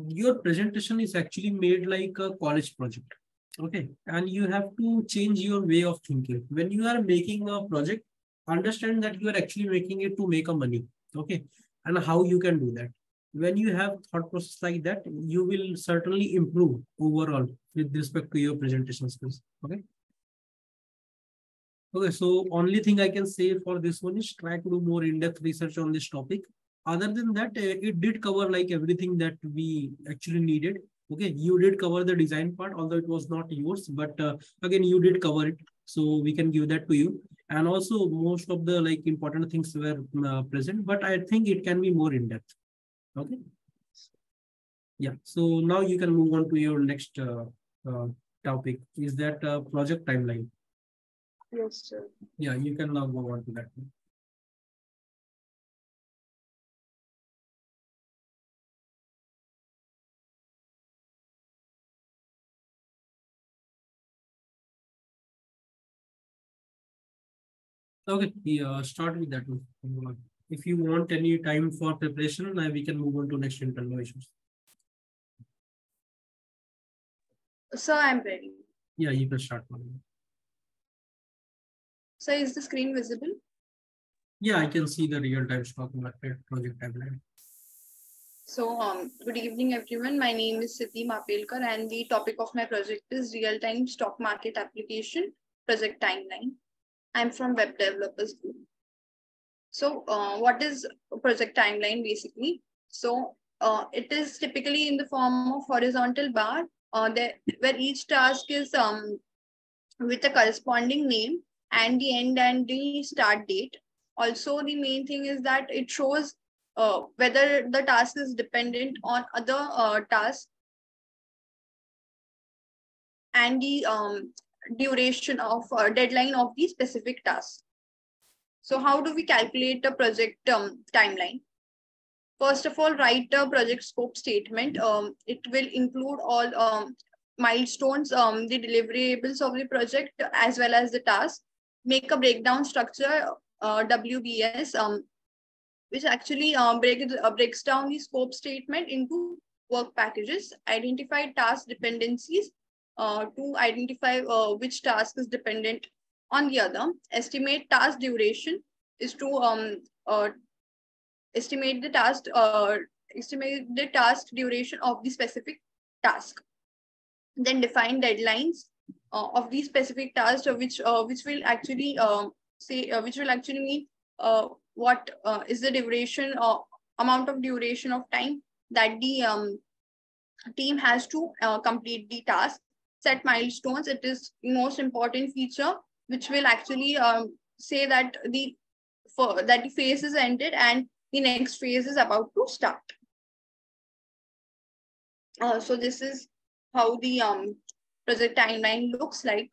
your presentation is actually made like a college project, okay? And you have to change your way of thinking. When you are making a project, understand that you are actually making it to make a money, okay? And how you can do that. When you have thought process like that, you will certainly improve overall with respect to your presentation skills, okay? Okay, so only thing I can say for this one is try to do more in-depth research on this topic. Other than that, it did cover like everything that we actually needed. Okay, you did cover the design part, although it was not yours, but again, you did cover it. So we can give that to you. And also most of the like important things were present, but I think it can be more in-depth. Okay. Yeah, so now you can move on to your next topic. Is that project timeline? Yes, sir. Yeah, you can now go on to that. Okay, start with that one. If you want any time for preparation, we can move on to next internal issues. So I'm ready. Yeah, you can start. So is the screen visible? Yeah, I can see the real-time stock market project timeline. So good evening, everyone. My name is Siddhi Mhapelkar, and the topic of my project is real-time stock market application project timeline. I'm from Web Developers Group. So what is project timeline basically? So it is typically in the form of horizontal bar where each task is with a corresponding name and the end and the start date. Also, the main thing is that it shows whether the task is dependent on other tasks and the duration of deadline of the specific task. So how do we calculate a project timeline? First of all, write a project scope statement. It will include all milestones, the deliverables of the project, as well as the task. Make a breakdown structure, WBS, which actually breaks down the scope statement into work packages. Identify task dependencies to identify which task is dependent on the other. Estimate task duration is to estimate the task duration of the specific task. Then define deadlines of the specific task, which will actually mean what is the duration or amount of duration of time that the team has to complete the task. Set milestones. It is the most important feature, which will actually say that the phase is ended and the next phase is about to start. So this is how the project timeline looks like.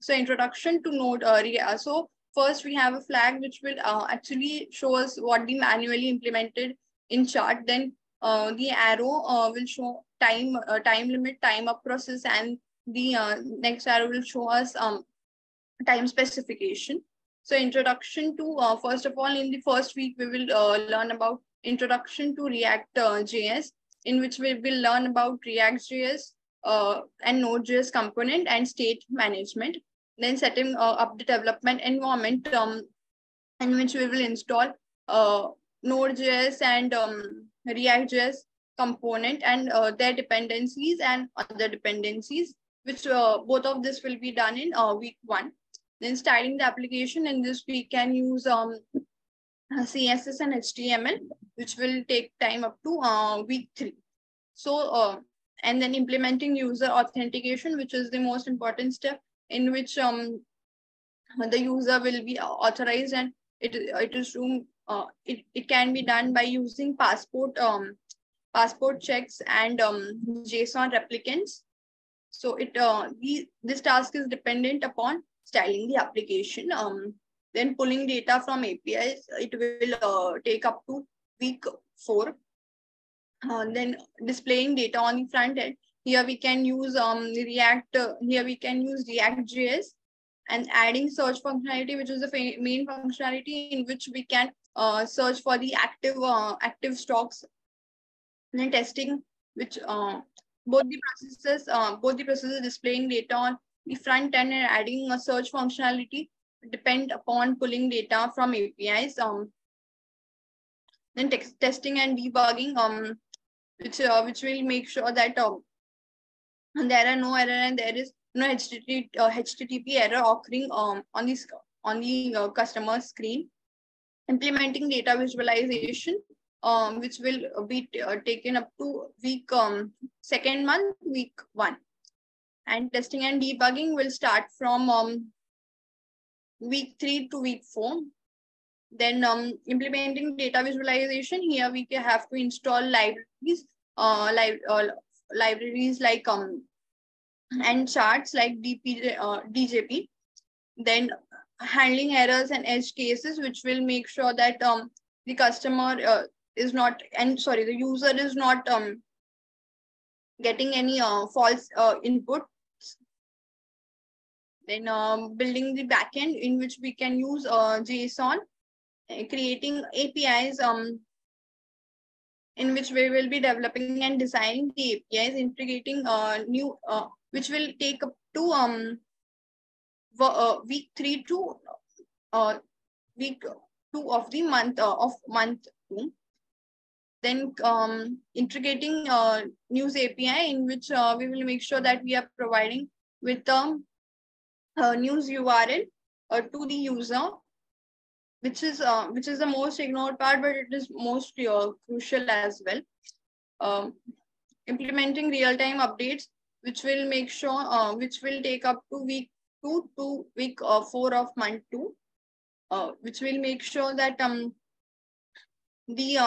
So introduction to Node area. So first we have a flag which will actually show us what the manually implemented in chart. Then the arrow will show time limit, time up process, and the next arrow will show us time specification. So introduction to, first of all, in the first week, we will learn about introduction to React JS, in which we will learn about React.js and Node.js component and state management. Then setting up the development environment in which we will install Node.js and React.js component and their dependencies and other dependencies, which both of this will be done in week 1. Then starting the application, in this we can use CSS and HTML, which will take time up to week 3. So, and then implementing user authentication, which is the most important step, in which the user will be authorized, and it can be done by using passport checks and JSON replicants. So this task is dependent upon styling the application. Then pulling data from APIs, it will take up to week 4. Then displaying data on the front end. Here we can use React.js and adding search functionality, which is the main functionality in which we can search for the active stocks. Then testing, which both the processes displaying data on the front end and adding a search functionality depend upon pulling data from APIs. Then testing and debugging, which will make sure that there are no error and there is no HTTP error occurring on the customer screen. Implementing data visualization, which will be taken up to week 2nd month, week 1. And testing and debugging will start from week 3 to week 4. Then implementing data visualization, here we have to install libraries, libraries like and charts like DJP. Then handling errors and edge cases, which will make sure that the customer is not, the user is not getting any false input. Then building the backend in which we can use JSON, creating APIs in which we will be developing and designing the APIs, integrating new, which will take up to week 3 to week 2 of the month of month 2. Then integrating news API in which we will make sure that we are providing with news URL to the user, which is the most ignored part, but it is most crucial as well. Implementing real-time updates, which will make sure, which will take up to week 2 to week 4 of month 2, which will make sure that the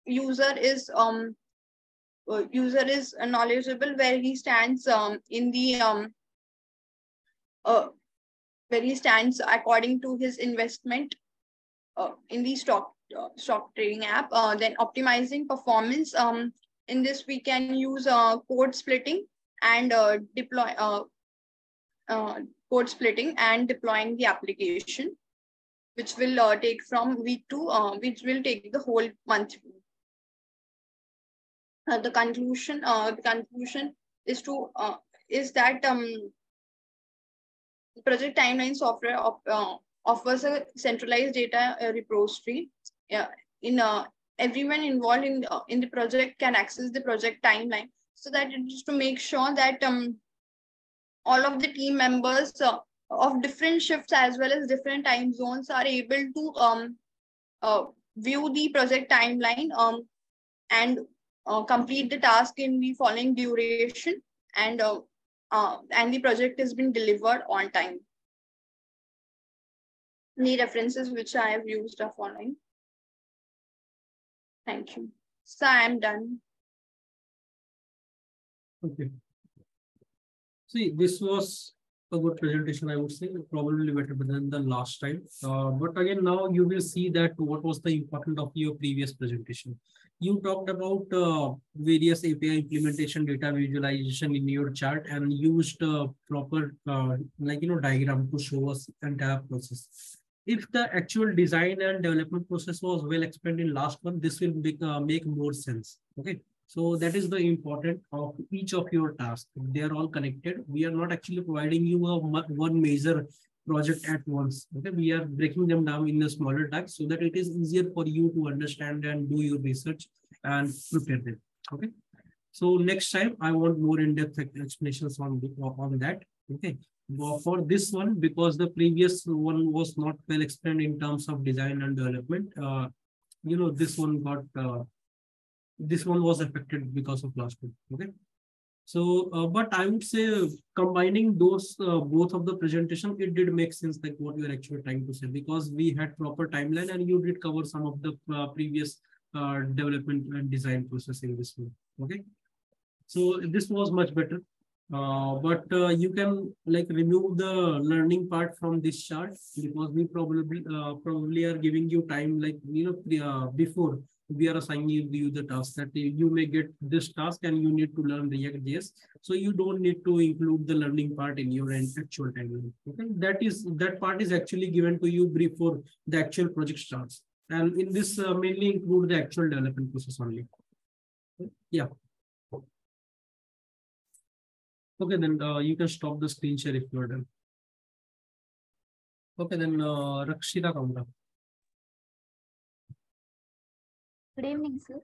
user is knowledgeable where he stands in the where he stands according to his investment in the stock trading app. Then optimizing performance. In this, we can use code splitting and deploy code splitting and deploying the application, which will take from week 2, which will take the whole month. The conclusion is that project timeline software offers a centralized data repository. Everyone involved in the project can access the project timeline, so that it is to make sure that all of the team members of different shifts as well as different time zones are able to view the project timeline and complete the task in the following duration, and the project has been delivered on time. The references which I have used are following. Thank you. So I am done. Okay. See, this was a good presentation, I would say, probably better than the last time. But again, now you will see that what was the importance of your previous presentation. You talked about various API implementation, data visualization in your chart, and used proper diagram to show us the entire process. If the actual design and development process was well explained in last one, this will make more sense. Okay. So that is the important of each of your tasks. They are all connected. We are not actually providing you one major project at once. Okay, we are breaking them down in a smaller tasks so that it is easier for you to understand and do your research and prepare them. Okay. So next time I want more in-depth explanations on that. Okay. For this one, because the previous one was not well explained in terms of design and development, this one got. This one was affected because of last one. Okay. So, but I would say combining those both of the presentation, it did make sense like what you are actually trying to say, because we had proper timeline and you did cover some of the previous development and design process in this one. Okay. So this was much better. But you can like remove the learning part from this chart, because we probably are giving you time, like before we are assigning you the task that you may get this task and you need to learn React.js. So you don't need to include the learning part in your actual timeline. Okay, that part is actually given to you before the actual project starts, and in this mainly include the actual development process only. Yeah. Okay, then you can stop the screen share if you are done. Okay, then Rakshita, Kammara. Good evening, sir.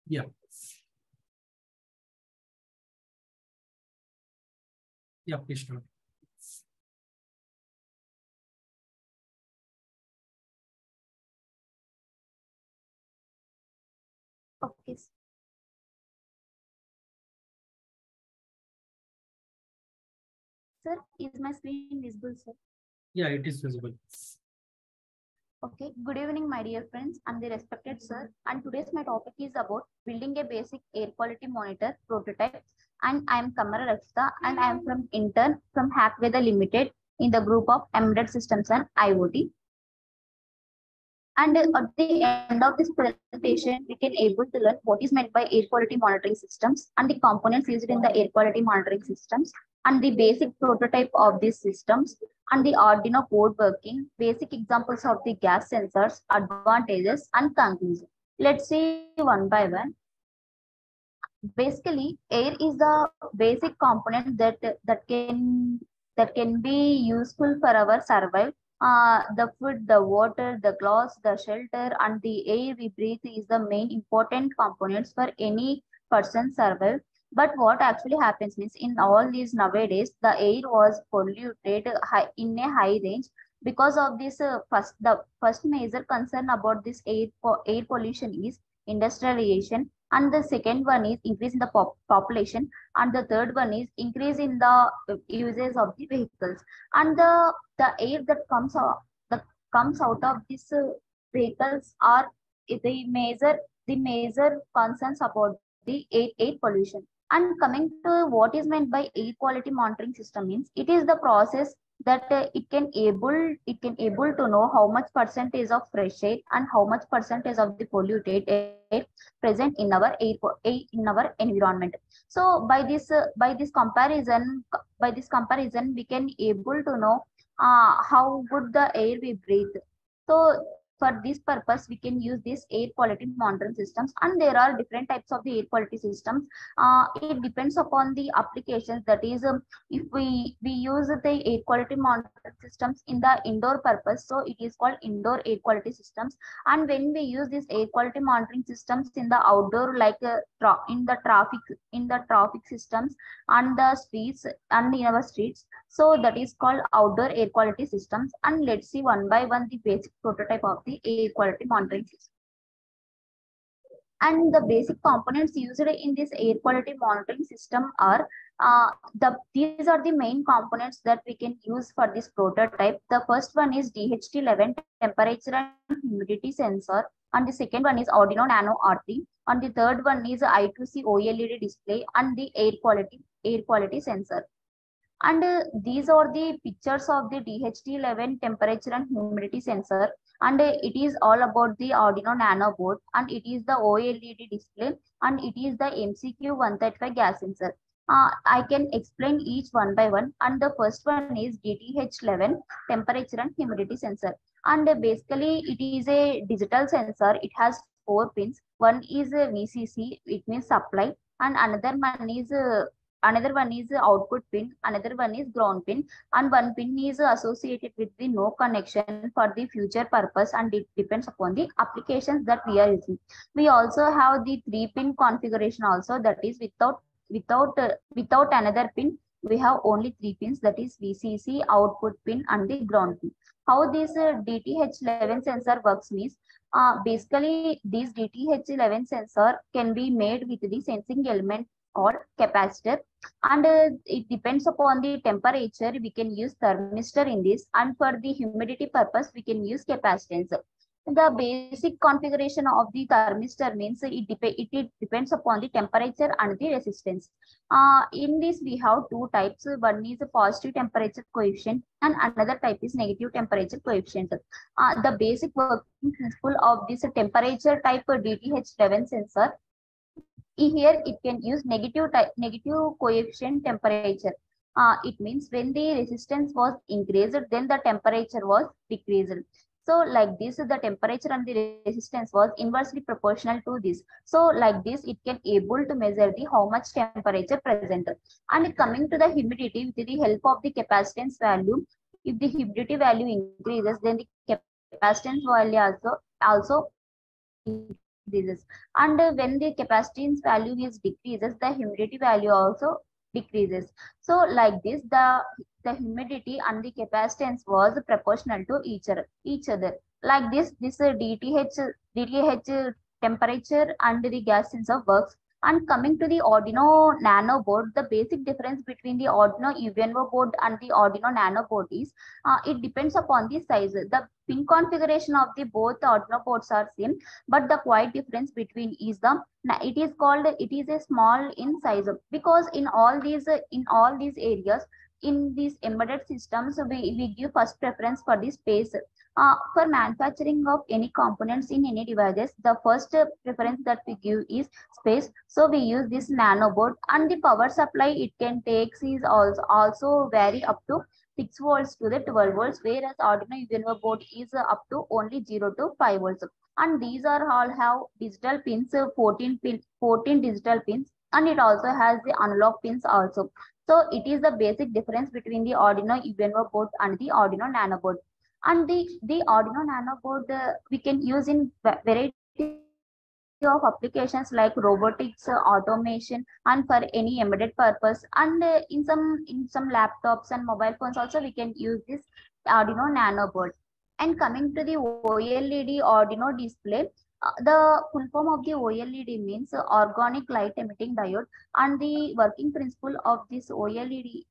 Yeah. Yeah, please start. Okay. Sir, is my screen visible, sir? Yeah, it is visible. Okay. Good evening, my dear friends and the respected sir. And today's my topic is about building a basic air quality monitor prototype. And I am Kammara Rakshita, and I am from intern from Hackveda Limited in the group of Embedded Systems and IoT. And at the end of this presentation, we can able to learn what is meant by air quality monitoring systems and the components used in the air quality monitoring systems, and the basic prototype of these systems, and the Arduino code working, basic examples of the gas sensors, advantages, and conclusion. Let's see one by one. Basically, air is the basic component that can be useful for our survival. The food, the water, the clothes, the shelter, and the air we breathe is the main important components for any person's survival. But what actually happens means in all these nowadays, the air was polluted in a high range because of this. The first major concern about this air pollution is industrialization, and the second one is increase in the population, and the third one is increase in the uses of the vehicles, and the air that comes out of these vehicles are the major concerns about the air pollution. And coming to what is meant by air quality monitoring system means, it is the process that it can able to know how much percentage of fresh air and how much percentage of the polluted air present in our in our environment. So by this comparison we can able to know how good the air we breathe. So for this purpose we can use this air quality monitoring systems, and there are different types of the air quality systems. It depends upon the applications. That is, if we use the air quality monitoring systems in the indoor purpose, so it is called indoor air quality systems. And when we use these air quality monitoring systems in the outdoor, like in the traffic systems and the streets and in our streets, so that is called outdoor air quality systems. And let's see one by one the basic prototype of the air quality monitoring system. And the basic components used in this air quality monitoring system are these are the main components that we can use for this prototype. The first one is DHT11 temperature and humidity sensor, and the second one is Arduino Nano R3, and the third one is I2C OLED display and the air quality sensor. And these are the pictures of the DHT11 temperature and humidity sensor. And it is all about the Arduino Nano board, and it is the OLED display, and it is the MCQ135 gas sensor. I can explain each one by one. And the first one is DTH11 temperature and humidity sensor. And basically it is a digital sensor. It has 4 pins. One is a VCC, it means supply, and another one is output pin, another one is ground pin, and one pin is associated with the no connection for the future purpose, and it depends upon the applications that we are using. We also have the 3-pin configuration also, that is without another pin. We have only 3 pins, that is VCC, output pin, and the ground pin. How this DTH11 sensor works means, basically this DTH11 sensor can be made with the sensing element or capacitor, and it depends upon the temperature. We can use thermistor in this, and for the humidity purpose we can use capacitance. The basic configuration of the thermistor means it depends upon the temperature and the resistance. In this we have 2 types. One is a positive temperature coefficient and another type is negative temperature coefficient. The basic working principle of this temperature type DTH11 sensor, here it can use negative coefficient temperature. It means when the resistance was increased, then the temperature was decreased. So like this, the temperature and the resistance was inversely proportional to this. So like this, it can able to measure the how much temperature present. And coming to the humidity, with the help of the capacitance value, if the humidity value increases, then the capacitance value also increases. And when the capacitance value is decreases, the humidity value also decreases. So like this, the humidity and the capacitance was proportional to each other. Like this DTH temperature and the gas sensor works. And coming to the Arduino Nano board, the basic difference between the Arduino UNO board and the Arduino Nano board is it depends upon the size. The pin configuration of the both Arduino boards are same, but the quite difference between is it is a small in size, because in all these areas, in these embedded systems, we give first preference for the space. For manufacturing of any components in any devices, the first preference that we give is space. So we use this nanoboard, and the power supply it can take is also vary up to 6 volts to the 12 volts, whereas Arduino Uno board is up to only 0 to 5 volts. And these are all have digital pins, 14 digital pins, and it also has the analog pins also. So it is the basic difference between the Arduino Uno board and the Arduino Nano board. And the Arduino Nano board we can use in variety of applications like robotics, automation, and for any embedded purpose. And in some laptops and mobile phones also we can use this Arduino Nano board. And coming to the OLED Arduino display, the full form of the OLED means organic light emitting diode, and the working principle of this OLED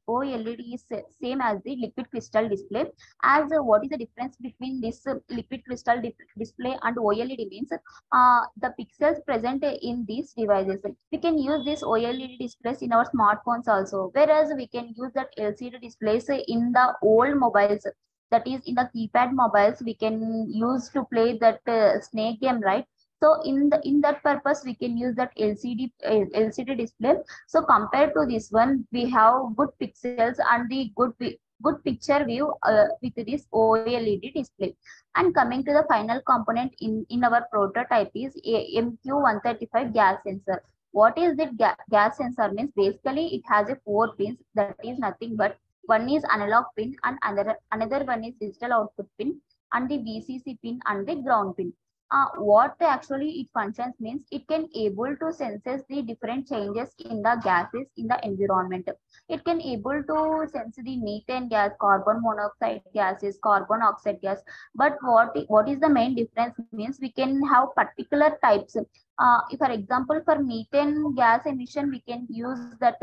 is same as the liquid crystal display. As what is the difference between this liquid crystal display and OLED means the pixels present in these devices. We can use this OLED displays in our smartphones also, whereas we can use that LCD displays in the old mobiles, that is in the keypad mobiles we can use to play that snake game, right? So in that purpose we can use that LCD display. So compared to this one, we have good pixels and the good picture view with this OLED display. And coming to the final component in our prototype is a MQ135 gas sensor. What is the gas sensor means? Basically it has a 4 pins, that is nothing but one is analog pin and another one is digital output pin, and the VCC pin and the ground pin. What actually it functions means it can able to senses the different changes in the gases in the environment. It can able to sense the methane gas, carbon monoxide gases, carbon oxide gas. But what is the main difference means we can have particular types. For example, for methane gas emission, we can use that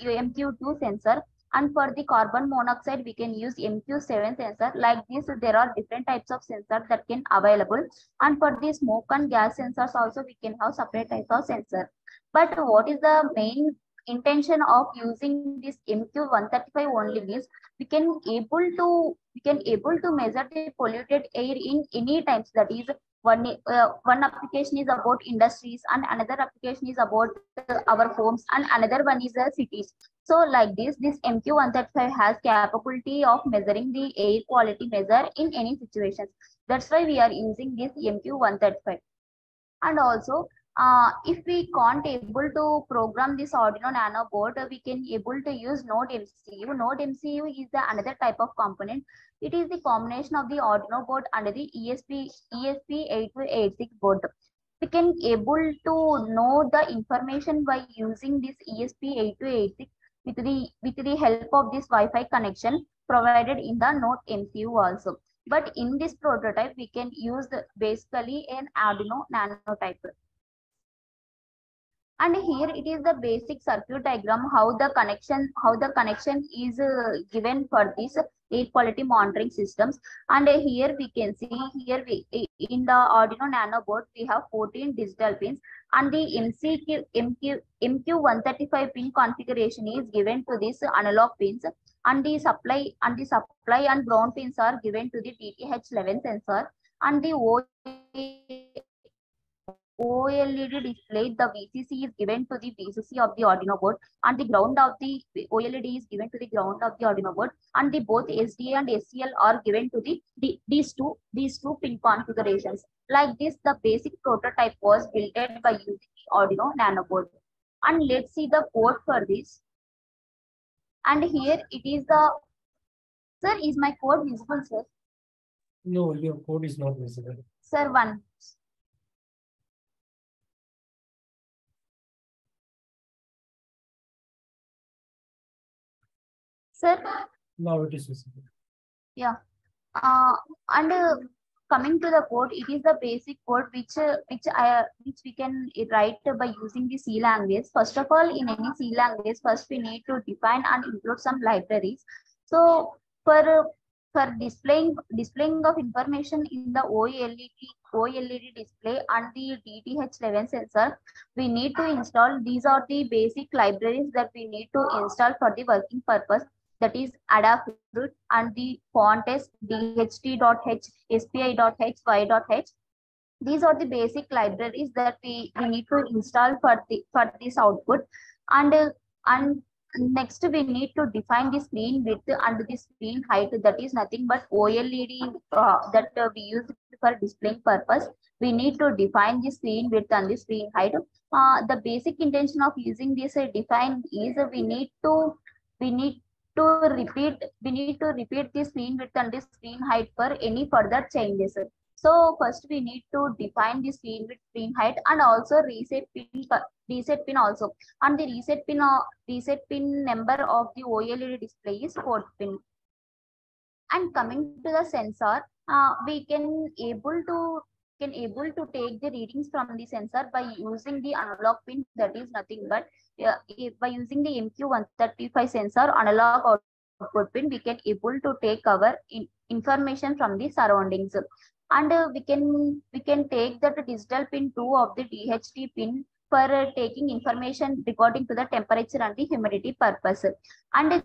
MQ2 sensor, and for the carbon monoxide we can use MQ7 sensor. Like this there are different types of sensors that can available, and for the smoke and gas sensors also we can have separate types of sensor. But what is the main intention of using this MQ135 only means we can able to measure the polluted air in any times. That is one application is about industries, and another application is about our homes, and another one is cities. So like this MQ135 has capability of measuring the air quality measure in any situations. That's why we are using this MQ135. And also if we can't able to program this Arduino Nano board, we can able to use Node MCU. Node MCU is the another type of component. It is the combination of the Arduino board and the ESP8286 board. We can able to know the information by using this ESP8286 with the help of this Wi-Fi connection provided in the Node MCU also. But in this prototype, we can use basically an Arduino Nano type. And here it is the basic circuit diagram how the connection is given for this air quality monitoring systems. And here we can see here in the Arduino Nano board we have 14 digital pins, and the MQ135 pin configuration is given to this analog pins, and the supply and ground pins are given to the DTH11 sensor, and the OLED display, the VCC is given to the VCC of the Arduino board, and the ground of the OLED is given to the ground of the Arduino board, and the both SDA and SCL are given to these two pin configurations. Like this, the basic prototype was built by using the Arduino Nano board. And let's see the code for this. And here it is the sir. Is my code visible, sir? No, your code is not visible. Sir, one. Sir? Now it is visible. Yeah. And coming to the code, it is the basic code which we can write by using the C language. First of all, in any C language, first we need to define and include some libraries. So for displaying of information in the OLED display and the DTH11 sensor, we need to install. These are the basic libraries that we need to install for the working purpose. that is Adafruit, and the font is dht.h, spi.h, y.h. These are the basic libraries that we need to install for this output. And next we need to define the screen width and the screen height. That is nothing but OLED that we use for displaying purpose. We need to define the screen width and the screen height. The basic intention of using this define is we need to repeat the screen width and the screen height for any further changes. So first we need to define the screen width, screen height, and also reset pin also. And the reset pin number of the OLED display is 4th pin. And coming to the sensor, we can able to take the readings from the sensor by using the analog pin. That is nothing but by using the MQ135 sensor analog output pin, we can able to take our information from the surroundings. And we can take that digital pin 2 of the DHT pin for taking information regarding to the temperature and the humidity purpose. And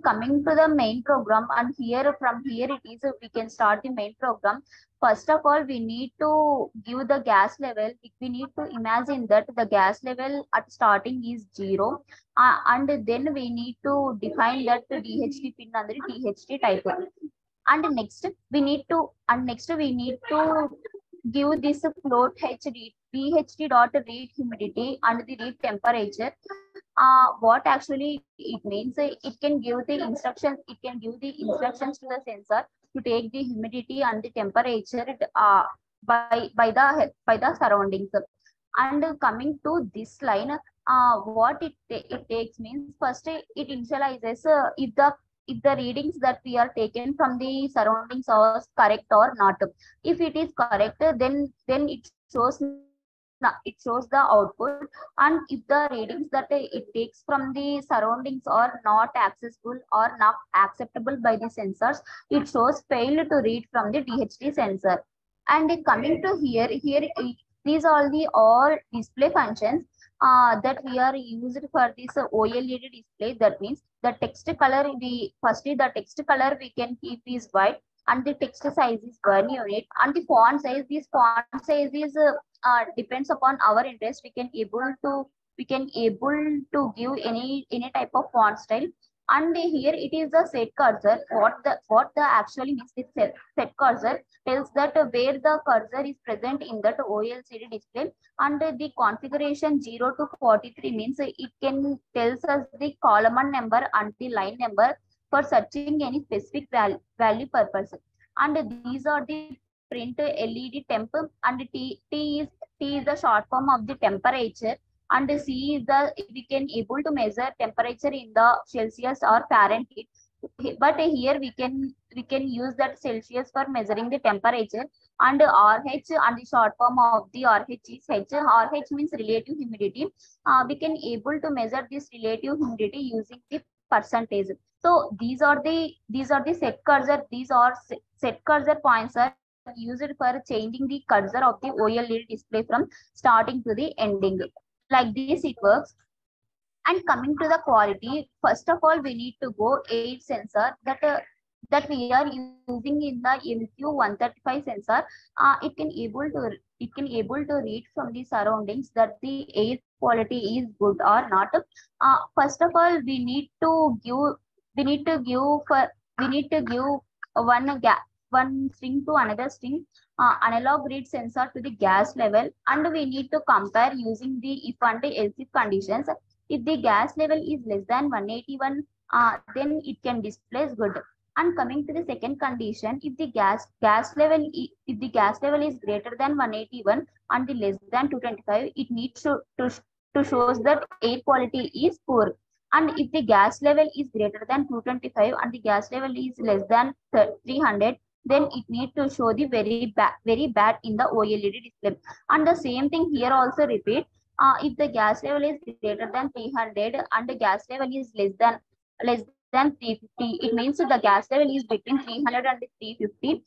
coming to the main program, and from here it is we can start the main program. First of all, we need to give the gas level. We need to imagine that the gas level at starting is 0, and then we need to define that the DHT pin under DHT type. And next we need to give this float HD DHT dot read humidity and the read temperature. What actually it means, it can give the instructions to the sensor to take the humidity and the temperature by the surroundings. And coming to this line, what it takes means, first it initializes if the readings that we are taken from the surroundings are correct or not. If it is correct, then it shows the output. And if the readings that it takes from the surroundings are not accessible or not acceptable by the sensors, it shows failed to read from the DHT sensor. And coming to here these are the all display functions that we are used for this OLED display. That means the text color we can keep is white, and the text size is 1 unit, and the font size is depends upon our interest. We can able to give any type of font style. And here it is the set cursor. What the actually means is set cursor tells that where the cursor is present in that OLCD display. And the configuration 0 to 43 means it can tells us the column number and the line number for searching any specific value purpose. And these are the print LED temp, and T is the short form of the temperature, and C is we can able to measure temperature in the Celsius or Fahrenheit. But here we can use that Celsius for measuring the temperature. And RH, and the short form of the RH is H. RH means relative humidity. We can able to measure this relative humidity using the percentage. So these are the set cursor. These are set cursor points are used for changing the cursor of the OLED display from starting to the ending. Like this it works. And coming to the quality, first of all we need to go 8 sensor that we are using in the MQ135 sensor. It can able to read from the surroundings that the air quality is good or not. First of all, we need to give one string to another string, analog read sensor to the gas level, and we need to compare using the if and else if conditions. If the gas level is less than 181, then it can display good. And coming to the second condition, if the gas level is greater than 181 and the less than 225, it needs to shows that air quality is poor. And if the gas level is greater than 225 and the gas level is less than 300, then it needs to show the very bad in the OLED display. And the same thing here also repeat. If the gas level is greater than 300 and the gas level is less than 350, it means the gas level is between 300 and 350.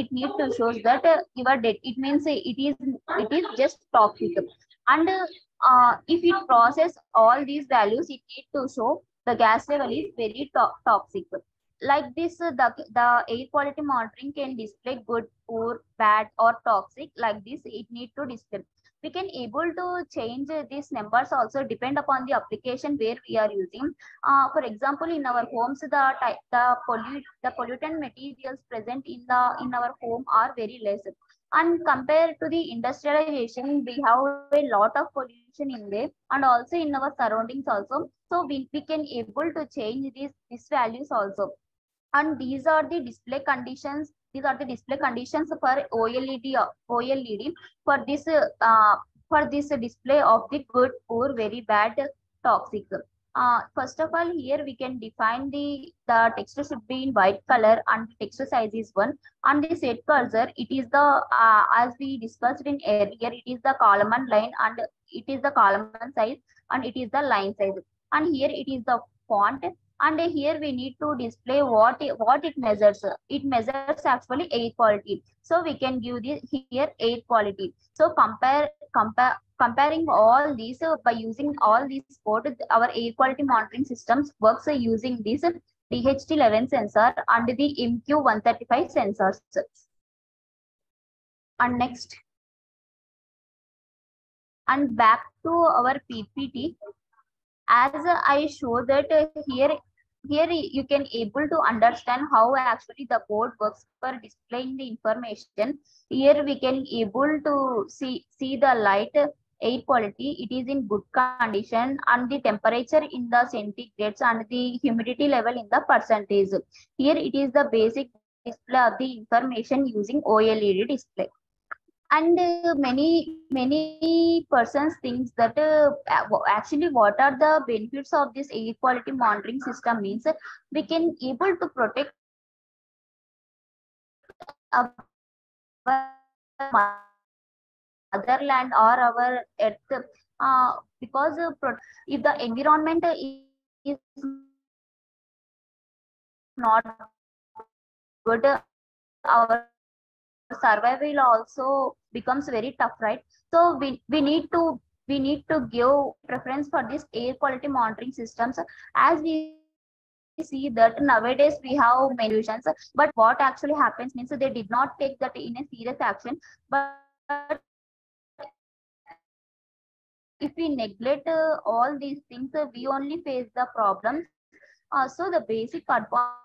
It needs to show that you are dead. It means it is just toxic. And if it process all these values, it needs to show the gas level is very toxic. Like this, the air quality monitoring can display good, poor, bad, or toxic. Like this, it need to display. We can able to change these numbers also depend upon the application where we are using. For example, in our homes, the pollutant materials present in our home are very less. And compared to the industrialization, we have a lot of pollution in there, and also in our surroundings also. So we can able to change these values also. And these are the display conditions. These are the display conditions for OLED for this display of the good, poor, very bad, toxic. First of all, here we can define the text should be in white color and text size is 1. And the set cursor, it is the as we discussed in earlier, it is the column and line, and it is the column size, and it is the line size. And here it is the font, and here we need to display what it measures. It measures actually air quality. So we can give this here air quality. So comparing all these by using all these code, our air quality monitoring systems works using this DHT11 sensor and the MQ135 sensors. And next, and back to our PPT. As I show that here you can able to understand how actually the code works for displaying the information. Here we can able to see the light air quality. It is in good condition, and the temperature in the centigrades and the humidity level in the percentage. Here it is the basic display of the information using OLED display. And many persons thinks that actually what are the benefits of this air quality monitoring system means we can able to protect our motherland or our earth, because if the environment is not good, our survival also becomes very tough, right? So we need to give preference for this air quality monitoring systems, as we see that nowadays we have many solutions, but what actually happens means they did not take that in a serious action. But if we neglect all these things, we only face the problems. So the basic advantage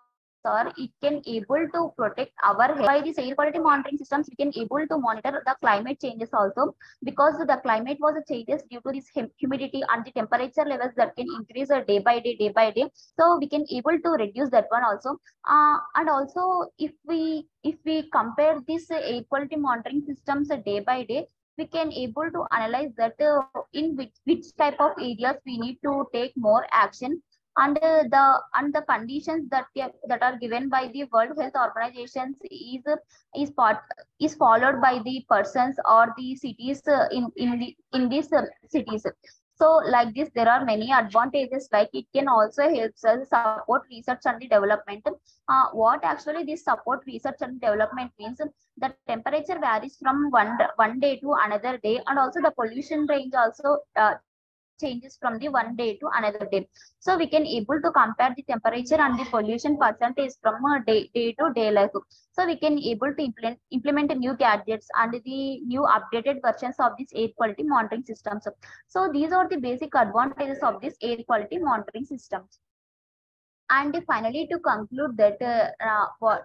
are it can able to protect our health. By these air quality monitoring systems, we can able to monitor the climate changes also, because the climate was changes due to this humidity and the temperature levels that can increase day by day. So we can able to reduce that one also. And also if we compare this air quality monitoring systems day by day, we can able to analyze that in which type of areas we need to take more action. And the conditions that are given by the World Health Organizations is followed by the persons or the cities in these cities. So like this, there are many advantages. Like it can also help us support research and the development. What actually this support research and development means, the temperature varies from one day to another day, and also the pollution range also changes from the one day to another day. So we can able to compare the temperature and the pollution percentage from day to day life. So we can able to implement new gadgets and the new updated versions of this air quality monitoring systems. So these are the basic advantages of this air quality monitoring systems. And finally, to conclude that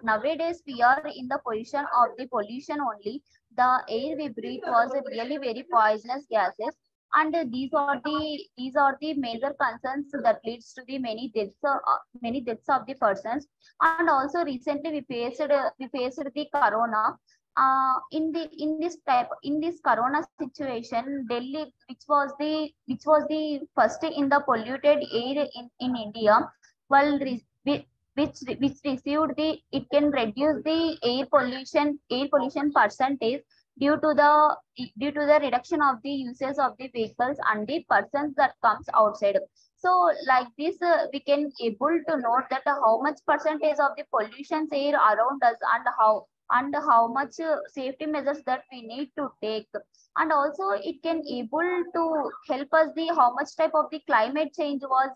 nowadays we are in the position of the pollution only. The air we breathe was really very poisonous gases, and these are the major concerns that leads to the many deaths of the persons. And also recently we faced the corona. In this corona situation, Delhi, which was the first in the polluted air in India, while which received it can reduce the air pollution percentage due to the reduction of the usage of the vehicles and the persons that comes outside. So like this, we can able to note that how much percentage of the pollution air around us, and and how much safety measures that we need to take. And also it can able to help us the how much type of the climate change was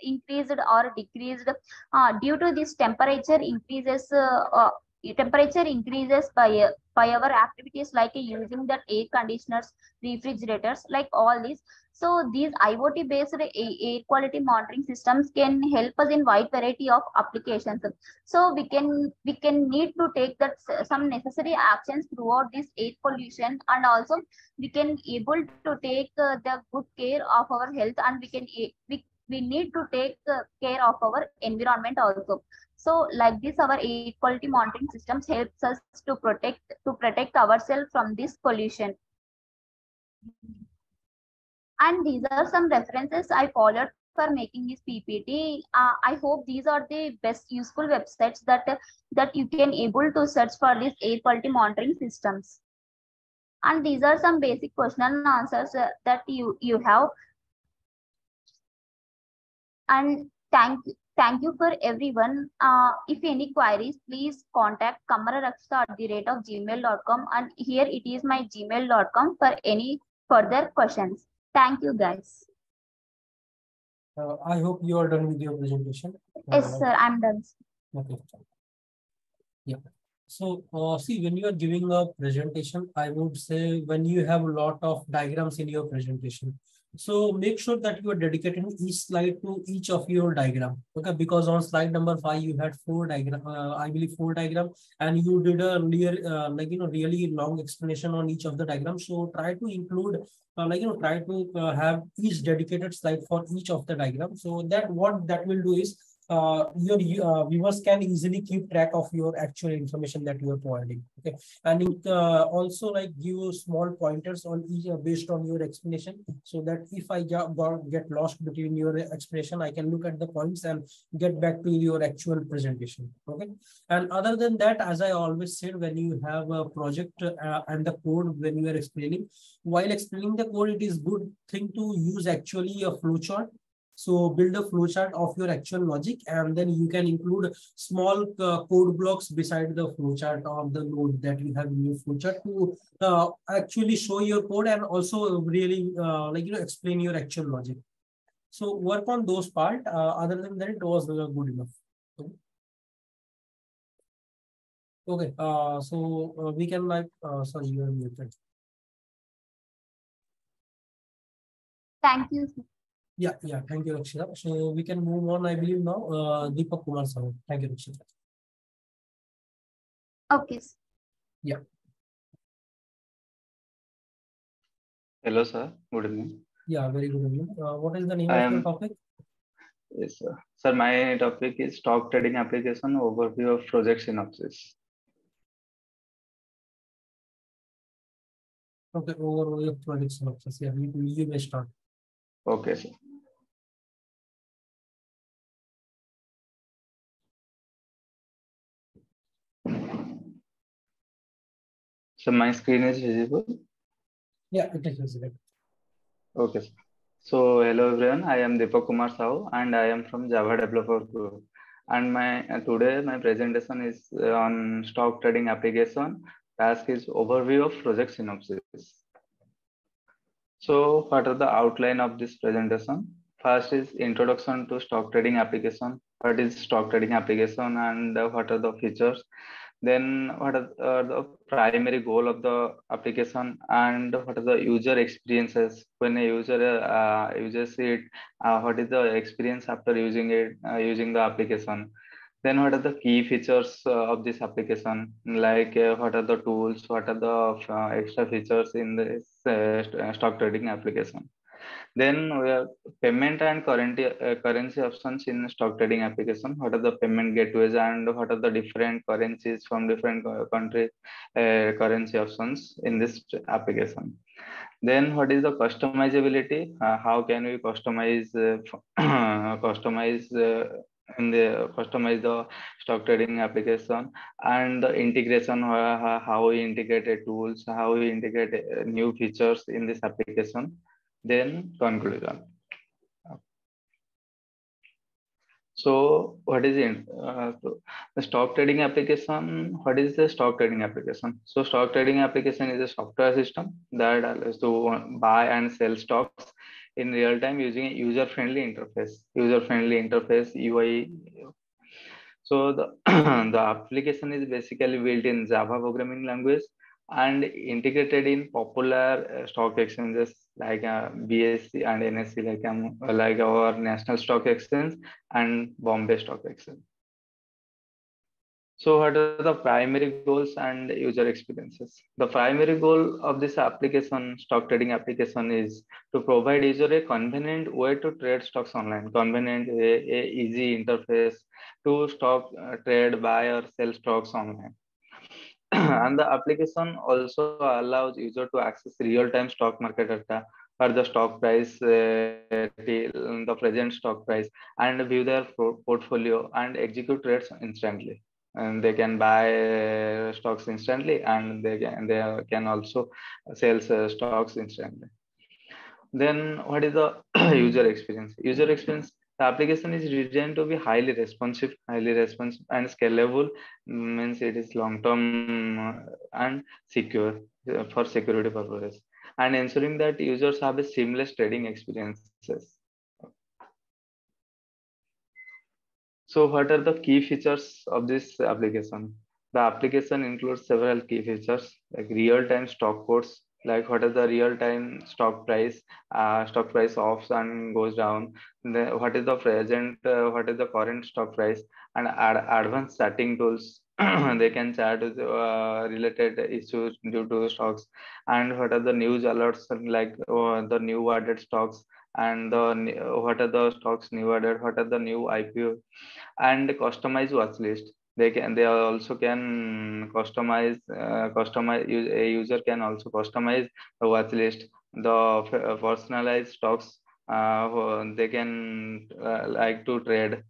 increased or decreased due to this temperature increases by our activities like using the air conditioners, refrigerators, like all these. So these IoT based air quality monitoring systems can help us in wide variety of applications. So we can need to take that some necessary actions throughout this air pollution, and also we can able to take the good care of our health, and we need to take care of our environment also. So like this, our air quality monitoring systems helps us to protect ourselves from this pollution. And these are some references I followed for making this PPT. I hope these are the best useful websites that you can able to search for these air quality monitoring systems. And these are some basic question and answers that you have. And thank you for everyone. If any queries, please contact kammara@gmail.com, and here it is my gmail.com for any further questions. Thank you, guys. I hope you are done with your presentation. Yes, sir, I'm done. Okay. Yeah. So, see, when you are giving a presentation, I would say when you have a lot of diagrams in your presentation, so make sure that you are dedicating each slide to each of your diagram. Okay, because on slide number 5 you had 4 diagram, I believe 4 diagram, and you did a really long explanation on each of the diagrams. So try to include try to have each dedicated slide for each of the diagrams. So that what that will do is your viewers can easily keep track of your actual information that you are providing. Okay, and it, also like give you small pointers on each based on your explanation, so that if I get lost between your explanation, I can look at the points and get back to your actual presentation. Okay, and other than that, as I always said, when you have a project and the code, when you are explaining, while explaining the code, it is good thing to use actually a flowchart. So build a flowchart of your actual logic, and then you can include small code blocks beside the flowchart of the node that you have in your flowchart to actually show your code and also really explain your actual logic. So work on those part. Other than that, it was good enough. Okay. So we can sorry, you are muted. Thank you. Yeah, thank you, Rakshita. So we can move on, I believe now. Deepak Kumar Sahoo. Thank you, Rakshita. Okay. Yeah. Hello, sir. Good evening. Yeah, very good evening. What is the name of your topic? Yes, sir. Sir, my topic is stock trading application overview of project synopsis. Okay, overview of project synopsis. Yeah, you may start. Okay, sir. So my screen is visible? Yeah, it is visible. Okay, sir. So hello everyone, I am Deepak Kumar Sahoo and I am from Java Developer Group. And today my presentation is on stock trading application. Task is overview of project synopsis. So what are the outline of this presentation? First is introduction to stock trading application. What is stock trading application and what are the features? Then what are the primary goal of the application and what are the user experiences when a user uses it? What is the experience after using it, using the application? Then what are the key features of this application? Like what are the tools? What are the extra features in this stock trading application? Then we have payment and currency options in stock trading application. What are the payment gateways and what are the different currencies from different countries currency options in this application? Then what is the customizability? How can we customize customize the stock trading application, and the integration, how we integrate tools, how we integrate new features in this application. Then conclusion. So what is it? The stock trading application. What is the stock trading application? So stock trading application is a software system that allows to buy and sell stocks in real time using a user-friendly interface. User-friendly interface UI. So the the application is basically built in Java programming language and integrated in popular stock exchanges like BSC and NSE, like our National Stock Exchange and Bombay Stock Exchange. So what are the primary goals and user experiences? The primary goal of this application, stock trading application, is to provide user a convenient way to trade stocks online, convenient, a easy interface to stock trade, buy or sell stocks online. And the application also allows user to access real-time stock market data or the stock price till the present stock price and view their portfolio and execute trades instantly. And they can buy stocks instantly, and they can also sell stocks instantly. Then what is the user experience? User experience. The application is designed to be highly responsive and scalable. Means it is long term and secure for security purposes, and ensuring that users have a seamless trading experiences. So what are the key features of this application? The application includes several key features like real-time stock quotes, like what is the real-time stock price offs and goes down, what is the what is the current stock price, and advanced chatting tools. They can chat with related issues due to stocks, and what are the news alerts like the new added stocks and what are the stocks new added, what are the new IPO, and customize watch list. They also can a user can also customize the watch list, the personalized stocks they can like to trade.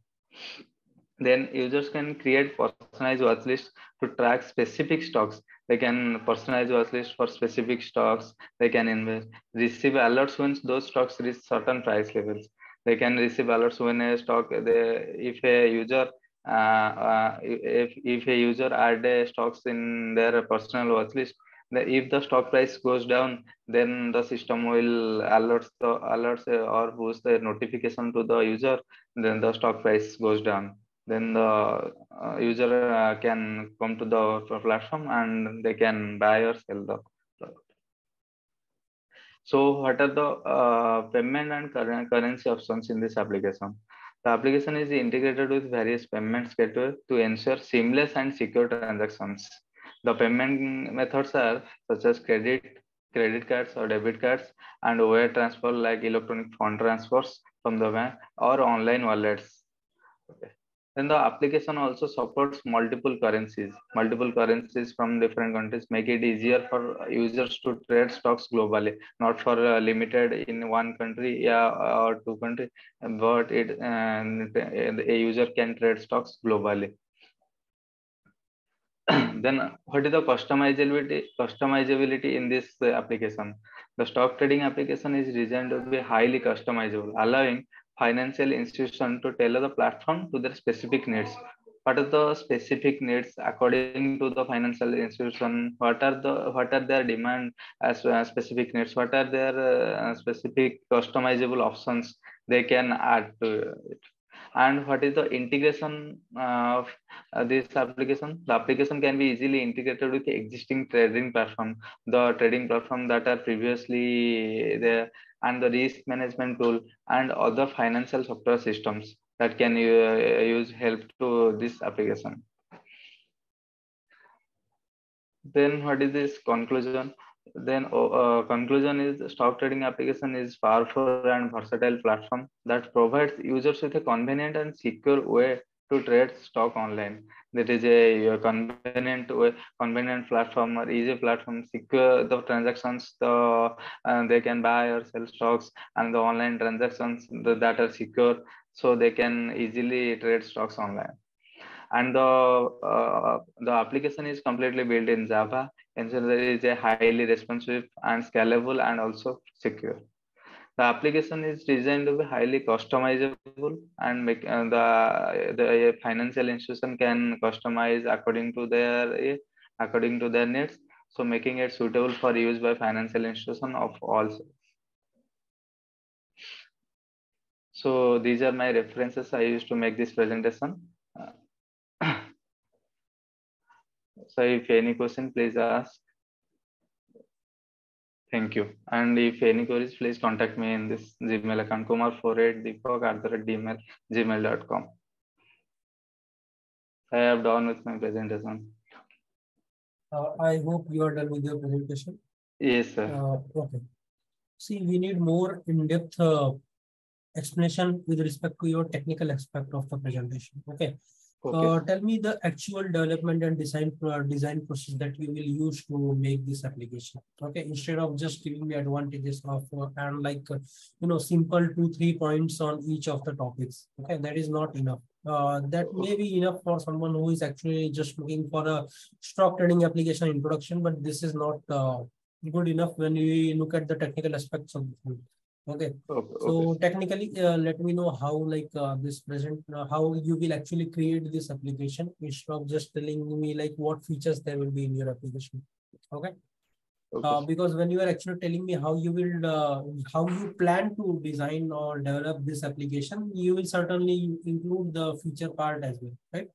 Then users can create personalized watch list to track specific stocks. They can personalize watch list for specific stocks. They can invest, receive alerts when those stocks reach certain price levels. They can receive alerts when a stock, if a user if a user add stocks in their personal watch list, if the stock price goes down, then the system will alerts or boost the notification to the user. Then the stock price goes down, then the user can come to the platform and they can buy or sell the product. So what are the payment and currency options in this application? The application is integrated with various payment gateways to ensure seamless and secure transactions. The payment methods are such as credit cards or debit cards, and wire transfer like electronic fund transfers from the bank or online wallets. Okay. Then the application also supports multiple currencies from different countries, make it easier for users to trade stocks globally, not for limited in one country, yeah, or two countries, but a user can trade stocks globally. Then what is the customizability in this application? The stock trading application is designed to be highly customizable, allowing financial institution to tailor the platform to their specific needs. What are the specific needs according to the financial institution? What are their demand as specific needs? What are their specific customizable options they can add to it? And what is the integration of this application? The application can be easily integrated with the existing trading platform, the trading platform that are previously there, and the risk management tool and other financial software systems that can use help to this application. Then what is this conclusion? Then conclusion is stock trading application is powerful and versatile platform that provides users with a convenient and secure way to trade stock online. That is a convenient platform or easy platform, secure the transactions, they can buy or sell stocks, and the online transactions that are secure, so they can easily trade stocks online. And the application is completely built in Java, and so there is a highly responsive and scalable and also secure. The application is designed to be highly customizable and make the financial institution can customize according to their needs. So making it suitable for use by financial institution of all. So these are my references I used to make this presentation. So if any question, please ask. Thank you. And if any queries, please contact me in this Gmail account, kumar48deepak@gmail.com. I have done with my presentation. I hope you are done with your presentation. Yes, sir. Okay. See, we need more in-depth explanation with respect to your technical aspect of the presentation. Okay. Tell me the actual development and design process that you will use to make this application. Okay, instead of just giving me advantages of and simple 2-3 points on each of the topics. Okay, that is not enough. That may be enough for someone who is actually just looking for a stock trading application introduction, but this is not good enough when we look at the technical aspects of the thing. Okay. So technically, let me know how how you will actually create this application instead of just telling me like what features there will be in your application. Okay. Because when you are actually telling me how you will, how you plan to design or develop this application, you will certainly include the feature part as well, right?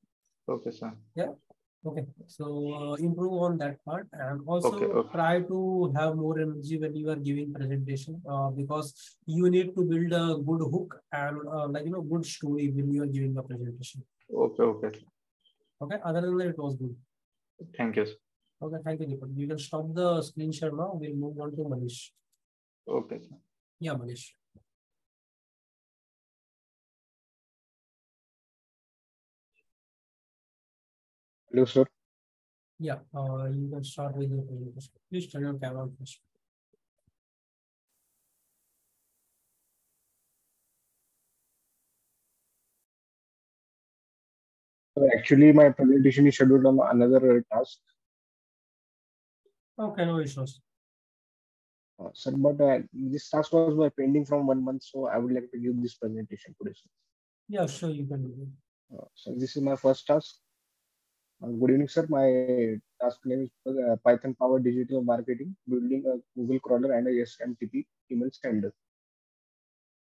Okay, sir. Yeah. Okay, so improve on that part, and also try to have more energy when you are giving presentation, because you need to build a good hook and good story when you are giving a presentation. Okay. Okay. Other than that, it was good. Thank you, sir. Okay, thank you, Deepak. You can stop the screen share now. We'll move on to Manish. Okay, sir. Yeah, Manish. Hello, sir. Yeah, you can start with your presentation. Please turn your camera on first. Actually, my presentation is scheduled on another task. Okay, no issues. Sir, but this task was pending from 1 month, so I would like to give this presentation today, sir. Yeah, sure, you can do it. So this is my first task. Good evening, sir. My task name is Python Powered Digital Marketing, building a Google crawler and a SMTP email sender.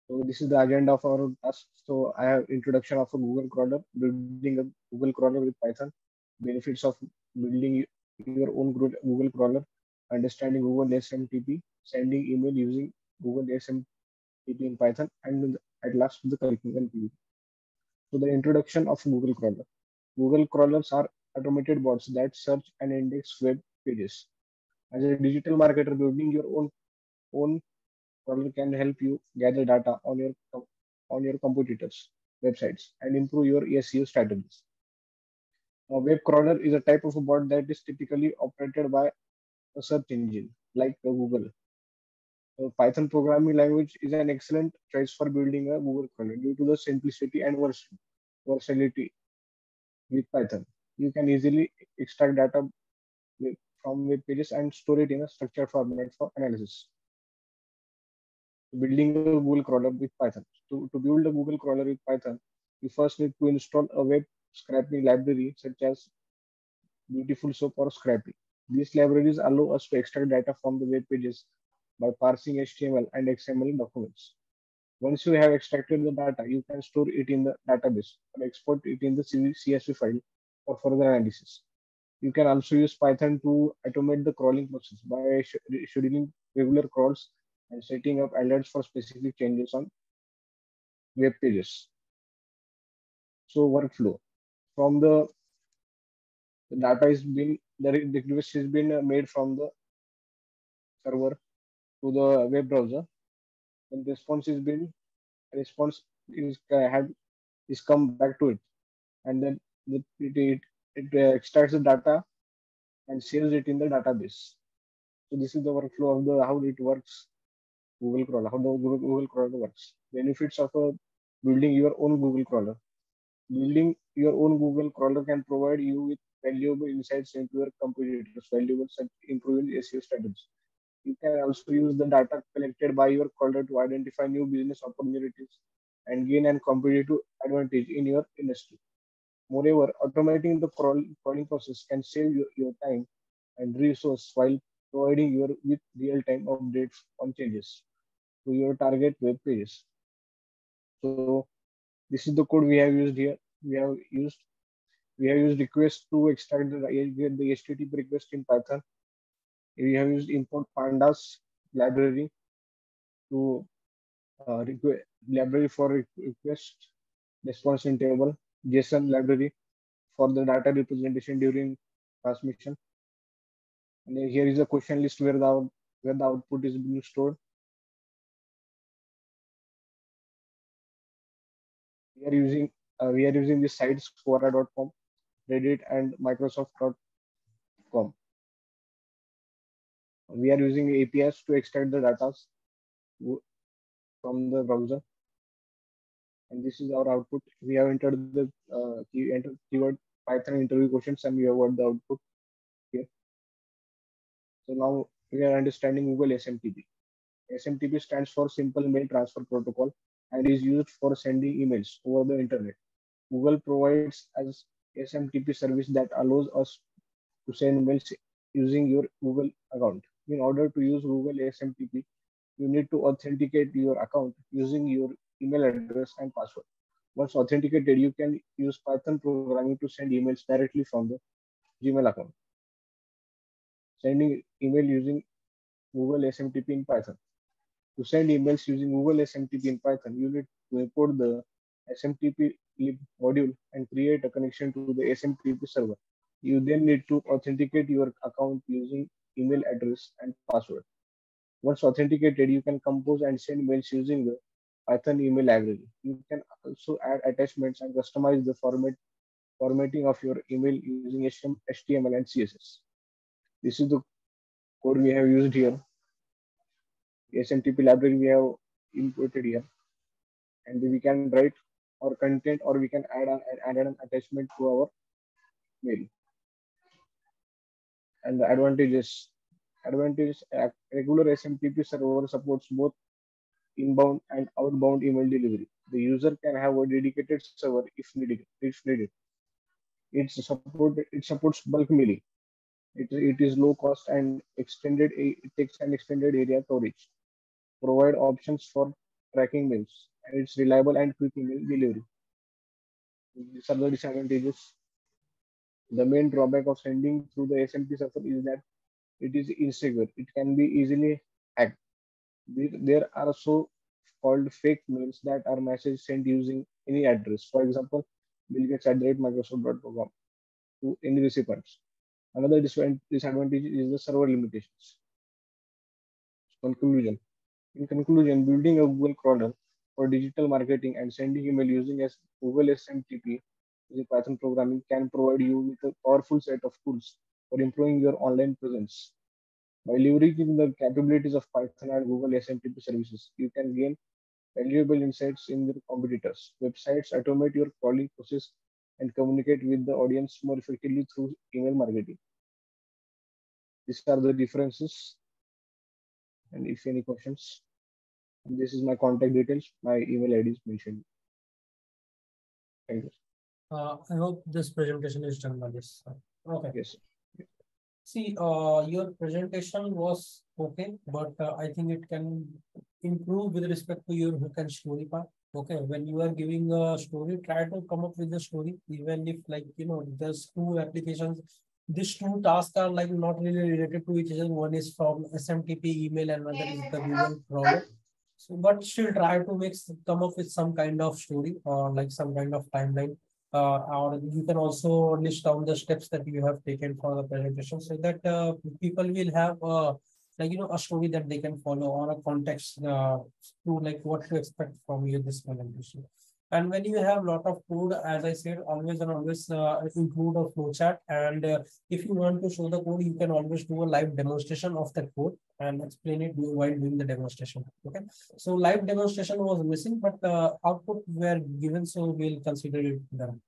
So this is the agenda of our task. So I have introduction of a Google crawler, building a Google crawler with Python, benefits of building your own Google crawler, understanding Google SMTP, sending email using Google SMTP in Python, and at last the curriculum. So the introduction of Google crawler. Google crawlers are automated bots that search and index web pages. As a digital marketer, building your own crawler can help you gather data on your competitors' websites and improve your SEO strategies. A web crawler is a type of a bot that is typically operated by a search engine like Google. Python programming language is an excellent choice for building a Google crawler due to the simplicity and versatility with Python. You can easily extract data from web pages and store it in a structured format for analysis. Building a Google crawler with Python. To build a Google crawler with Python, you first need to install a web scraping library such as Beautiful Soap or Scrappy. These libraries allow us to extract data from the web pages by parsing HTML and XML documents. Once you have extracted the data, you can store it in the database or export it in the CSV file for further analysis. You can also use Python to automate the crawling process by scheduling regular crawls and setting up alerts for specific changes on web pages. So workflow from the data is been the request has been made from the server to the web browser. When response is come back to it, and then it extracts the data and saves it in the database. So this is the workflow of the how it works. Google crawler, how the Google crawler works. Benefits of building your own Google crawler. Building your own Google crawler can provide you with valuable insights into your competitors, valuable such improving SEO strategies. You can also use the data collected by your caller to identify new business opportunities and gain an competitive advantage in your industry. Moreover, automating the crawling process can save your time and resource while providing you with real-time updates on changes to your target web pages. So this is the code we have used here. We have used request to extract get the HTTP request in Python. We have used import pandas library to library for request response in table, JSON library for the data representation during transmission. And here is a question list where the output is being stored. We are using the sites Quora.com, Reddit, and Microsoft.com. We are using APIs to extract the data from the browser, and this is our output. We have entered the keyword Python interview questions, and we have got the output here. So now we are understanding Google SMTP. SMTP stands for Simple Mail Transfer Protocol and is used for sending emails over the internet. Google provides as SMTP service that allows us to send mails using your Google account. In order to use Google SMTP, you need to authenticate your account using your email address and password. Once authenticated, you can use Python programming to send emails directly from the Gmail account. Sending email using Google SMTP in Python. To send emails using Google SMTP in Python, you need to import the SMTP lib module and create a connection to the SMTP server. You then need to authenticate your account using email address and password. Once authenticated, you can compose and send mails using the Python email library. You can also add attachments and customize the formatting of your email using HTML and CSS. This is the code we have used here. SMTP library we have imported here, and we can write our content or we can add an attachment to our mail. And the advantage, regular SMTP server supports both inbound and outbound email delivery. The user can have a dedicated server if needed. It supports bulk mailing. It is low cost and it takes an extended area storage. Provide options for tracking mails, and it's reliable and quick email delivery. These are the disadvantages. The main drawback of sending through the SMTP server is that it is insecure. It can be easily hacked. There are so called fake mails that are messages sent using any address. For example, billgates@microsoft.com to any recipients. Another disadvantage is the server limitations. In conclusion, building a Google crawler for digital marketing and sending email using Google SMTP using Python programming can provide you with a powerful set of tools for improving your online presence. By leveraging the capabilities of Python and Google SMTP services, you can gain valuable insights in your competitors' websites, automate your crawling process, and communicate with the audience more effectively through email marketing. These are the differences. And if any questions, this is my contact details. My email ID is mentioned. Thank you. I hope this presentation is done by this. Okay. Yes. See, your presentation was okay, but I think it can improve with respect to your hook and story part. Okay, when you are giving a story, try to come up with a story, even if there's two applications. These two tasks are like not really related to each other. One is from SMTP email and another is the Google crawler. So, but still try to come up with some kind of story or like some kind of timeline. Or you can also list down the steps that you have taken for the presentation so that people will have a story that they can follow or a context to like what to expect from you this presentation. And when you have a lot of code, as I said, always and always include a flowchart. And if you want to show the code, you can always do a live demonstration of that code and explain it while doing the demonstration. Okay. So live demonstration was missing, but output were given, so we'll consider it done.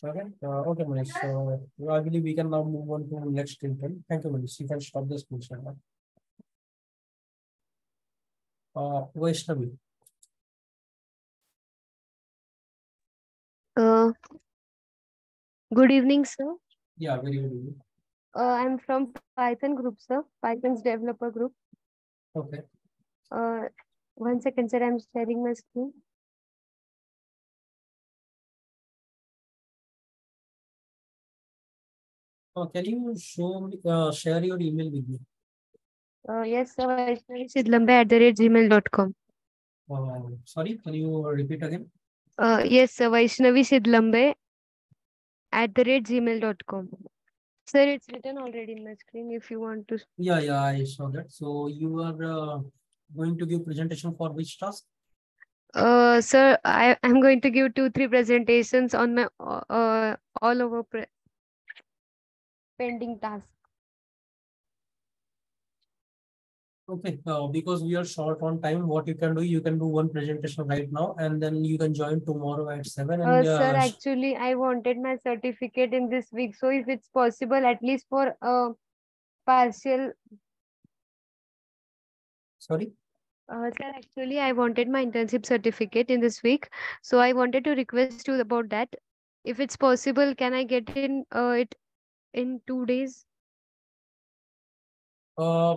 Okay. Okay, Manish. So I believe we can now move on to next intern. Thank you, Manish. You can stop this question now. Vaishnavi. Uh, Good evening, sir. Yeah, very good. I'm from Python group, sir. Python's developer group. Okay. Uh, 1 second, sir. I'm sharing my screen. Can you show me, share your email with me? Yes, sir. vaishnavisidlambe@gmail.com. Sorry, can you repeat again? Yes, sir. vaishnavisidlambe@gmail.com. Sir, it's written already in my screen if you want to. Yeah, I saw that. So you are going to give presentation for which task? Sir, I'm going to give 2-3 presentations on my all over pending tasks. Okay, because we are short on time, what you can do one presentation right now, and then you can join tomorrow at 7. And Sir, actually, I wanted my certificate in this week. So if it's possible, at least for partial. Sorry? Sir, actually, I wanted my internship certificate in this week. So I wanted to request you about that. If it's possible, can I get it in 2 days?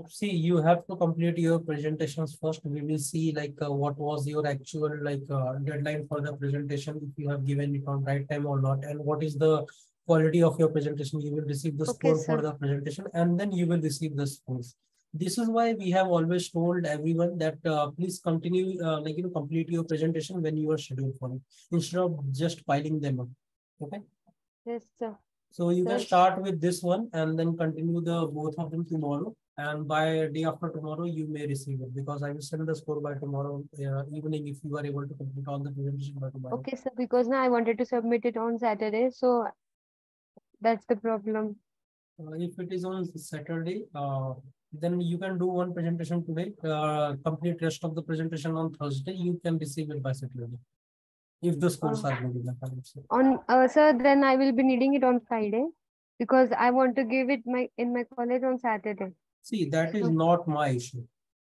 See, you have to complete your presentations first. We will see like what was your actual deadline for the presentation, if you have given it on right time or not, and what is the quality of your presentation. You will receive the Okay, score for sir. the presentation, and then you will receive the scores. This is why we have always told everyone that please continue complete your presentation when you are scheduled for it, instead of just piling them up. Okay. Yes, sir. So you can Sir, start with this one and then continue the both of them tomorrow. And by day after tomorrow, you may receive it, because I will send the score by tomorrow evening if you are able to complete all the presentation by tomorrow. Okay, sir, because now I wanted to submit it on Saturday. So that's the problem. If it is on Saturday, then you can do one presentation today, complete rest of the presentation on Thursday. You can receive it by Saturday, if the scores are good enough, I would say. Sir, then I will be needing it on Friday, because I want to give it in my college on Saturday. See, that is not my issue.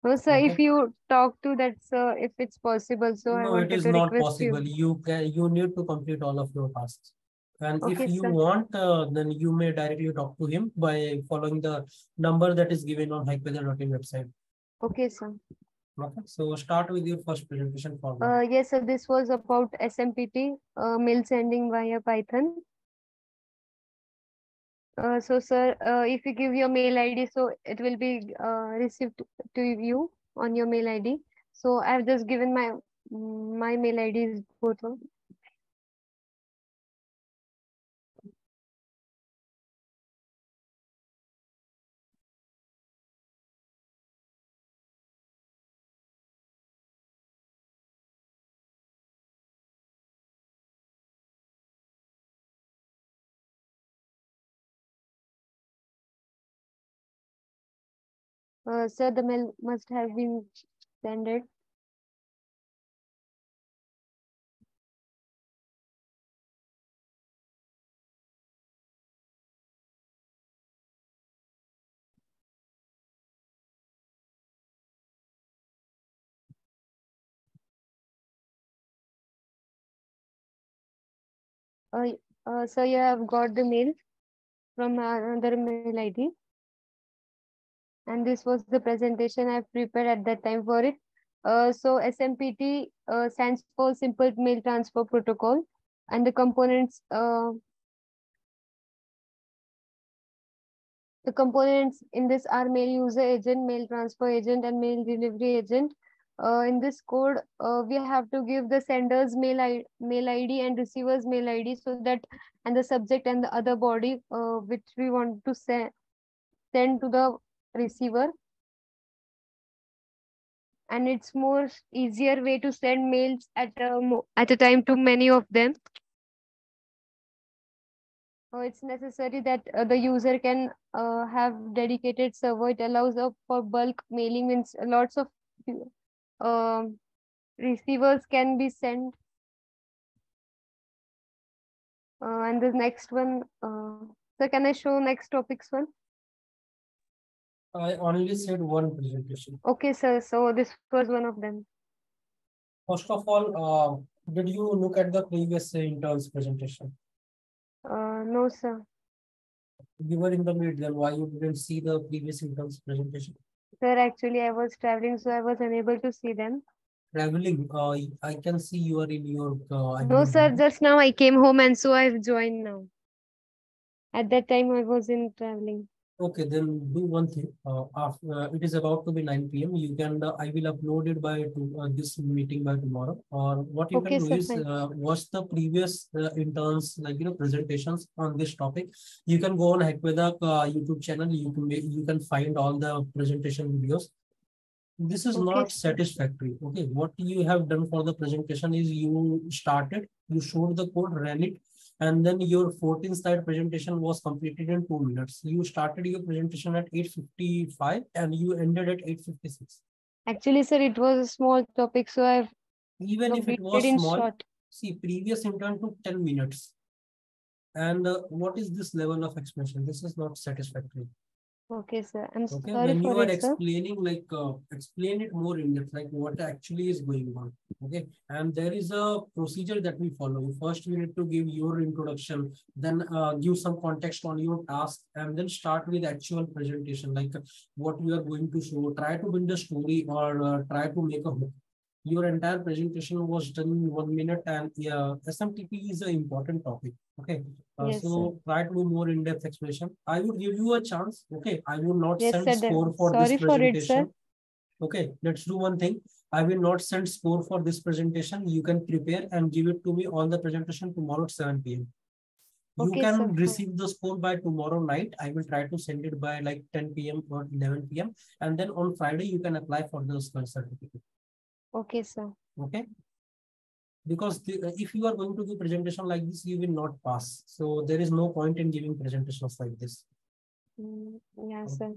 No, sir, Okay. if you talk to that, sir, if it's possible, so I No, it wanted is to not request you. possible. You need to complete all of your tasks. And if Okay, you sir. want, then you may directly talk to him by following the number that is given on Hackveda.in website. Okay, sir. Okay, so start with your first presentation for me. Yes, sir, this was about SMPT, mail sending via Python. So, sir, if you give your mail ID, so it will be received to you on your mail ID. So I've just given my mail ID is both. Sir, the mail must have been sent. So you have got the mail from another mail ID. And this was the presentation I've prepared at that time for it. So SMPT stands for Simple Mail Transfer Protocol, and the components in this are mail user agent, mail transfer agent, and mail delivery agent. In this code, we have to give the sender's mail ID and receiver's mail ID, so that, and the subject and the other body which we want to send to the receiver. And it's more easier way to send mails at a time to many of them. It's necessary that the user can have dedicated server. It allows for bulk mailing, means lots of um receivers can be sent. And the next one, so can I show next topics one? I only said one presentation. Okay, sir. So this was one of them. First of all, did you look at the previous interns presentation? No, sir. You were in the mid, then why you didn't see the previous interns presentation? Sir, actually, I was traveling, so I was unable to see them. Traveling, I can see you are in your. No, sir. Just now I came home and so I've joined now. At that time, I was in traveling. Okay, then do one thing. After it is about to be 9 p.m. You can I will upload it by this meeting by tomorrow. Or what you Okay, can do sir, is fine. watch the previous interns presentations on this topic. You can go on Hackveda YouTube channel. You can find all the presentation videos. This is Okay, not sir. satisfactory. Okay, what you have done for the presentation is you started, you showed the code, ran it, and then your 14 slide presentation was completed in 2 minutes. You started your presentation at 8:55 and you ended at 8:56. Actually, sir, it was a small topic, so I've Even if it completed was in small, short. see, previous intern took 10 minutes. And what is this level of explanation? This is not satisfactory. Okay, sir. I'm Okay, sorry when you for are it, sir. explaining, explain it more in depth, like what actually is going on. Okay, and there is a procedure that we follow. First, you need to give your introduction, then give some context on your task, and then start with actual presentation, like what you are going to show. Try to build a story or try to make a hook. Your entire presentation was done in 1 minute, and SMTP is an important topic. Okay, Yes, sir. so try to do more in-depth explanation. I would give you a chance. Okay, I will not Yes, send sir. score for this Sorry for it, sir. presentation. Okay, let's do one thing. I will not send score for this presentation. You can prepare and give it to me on the presentation tomorrow at 7 p.m. You Okay, can sir, fine. receive the score by tomorrow night. I will try to send it by like 10 p.m. or 11 p.m. And then on Friday, you can apply for the certificate. Okay, sir. Okay. Because if you are going to do presentation like this, you will not pass. So there is no point in giving presentations like this. Yeah, sir.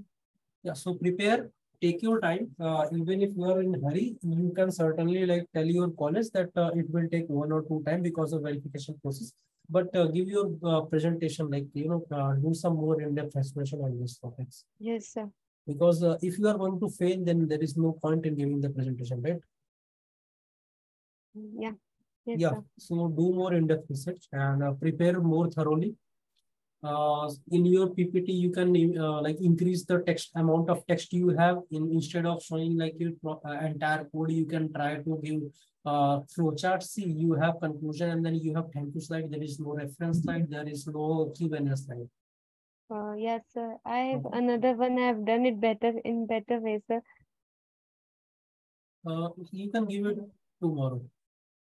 Yeah, so prepare, take your time. Even if you are in a hurry, you can certainly like tell your college that it will take 1 or 2 times because of verification process. But give your presentation, do some more in-depth explanation on these topics. Yes, sir. Because if you are going to fail, then there is no point in giving the presentation, right? Yeah. Yes, Yeah. sir. So do more in-depth research and prepare more thoroughly. In your PPT, you can increase the text amount of text you have instead of showing like your entire code. You can try to give flowchart. See, you have conclusion and then you have thank you slide. There is no reference slide. There is no Q&A slide. Yes, sir. I have Okay. another one. I have done it in better way, sir. You can give it tomorrow.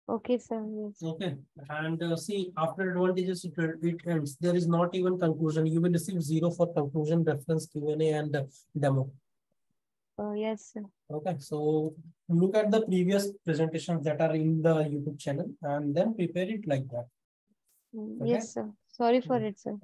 Okay, sir. Yes. Okay, and see, after advantages, it ends. There is not even conclusion. You will receive 0 for conclusion, reference, Q&A, and demo. Yes, sir. Okay, so look at the previous presentations that are in the YouTube channel and then prepare it like that. Okay? Yes, sir. Sorry for it, sir.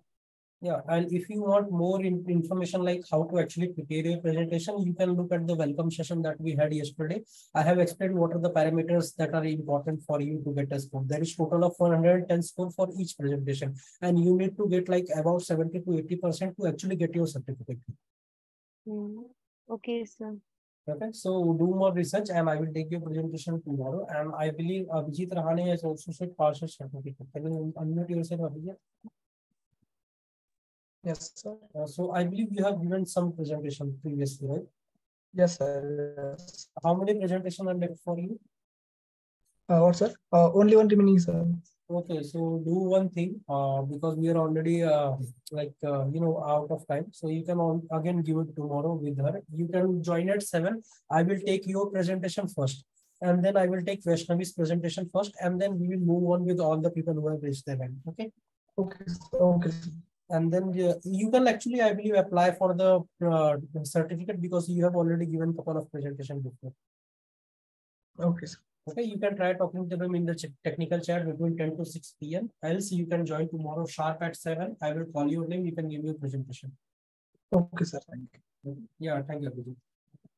Yeah, and if you want more information like how to actually prepare your presentation, you can look at the welcome session that we had yesterday. I have explained what are the parameters that are important for you to get a score. There is total of 110 score for each presentation, and you need to get like about 70 to 80% to actually get your certificate. Okay, sir. Okay, so do more research and I will take your presentation tomorrow. And I believe Abhijit Rahane has also said partial certificate. Can you unmute yourself, Abhijit? Yes, sir. So I believe you have given some presentation previously, right? Yes, sir. Yes. How many presentations are left for you? What, sir? Only one remaining, sir. Okay, so do one thing because we are already out of time. So you can again give it tomorrow with her. You can join at 7. I will take your presentation first, and then I will take Vaishnavi's presentation first, and then we will move on with all the people who have raised their hand. Okay. Okay. Okay. And then you can actually, I believe, apply for the certificate because you have already given a couple of presentations before. Okay, sir. Okay, you can try talking to them in the technical chat between 10 to 6 p.m. Else you can join tomorrow sharp at 7. I will call your name. You can give your presentation. Okay, sir. Thank you. Yeah, thank you, Abhijit.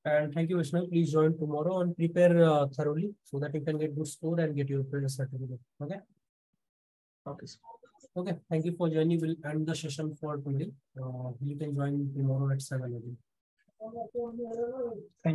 And thank you, Vishnu. Please join tomorrow and prepare thoroughly so that you can get good score and get your certificate. Okay. Okay, sir. Okay, thank you for joining. We'll end the session for today. You can join tomorrow at 7 again. Thank you.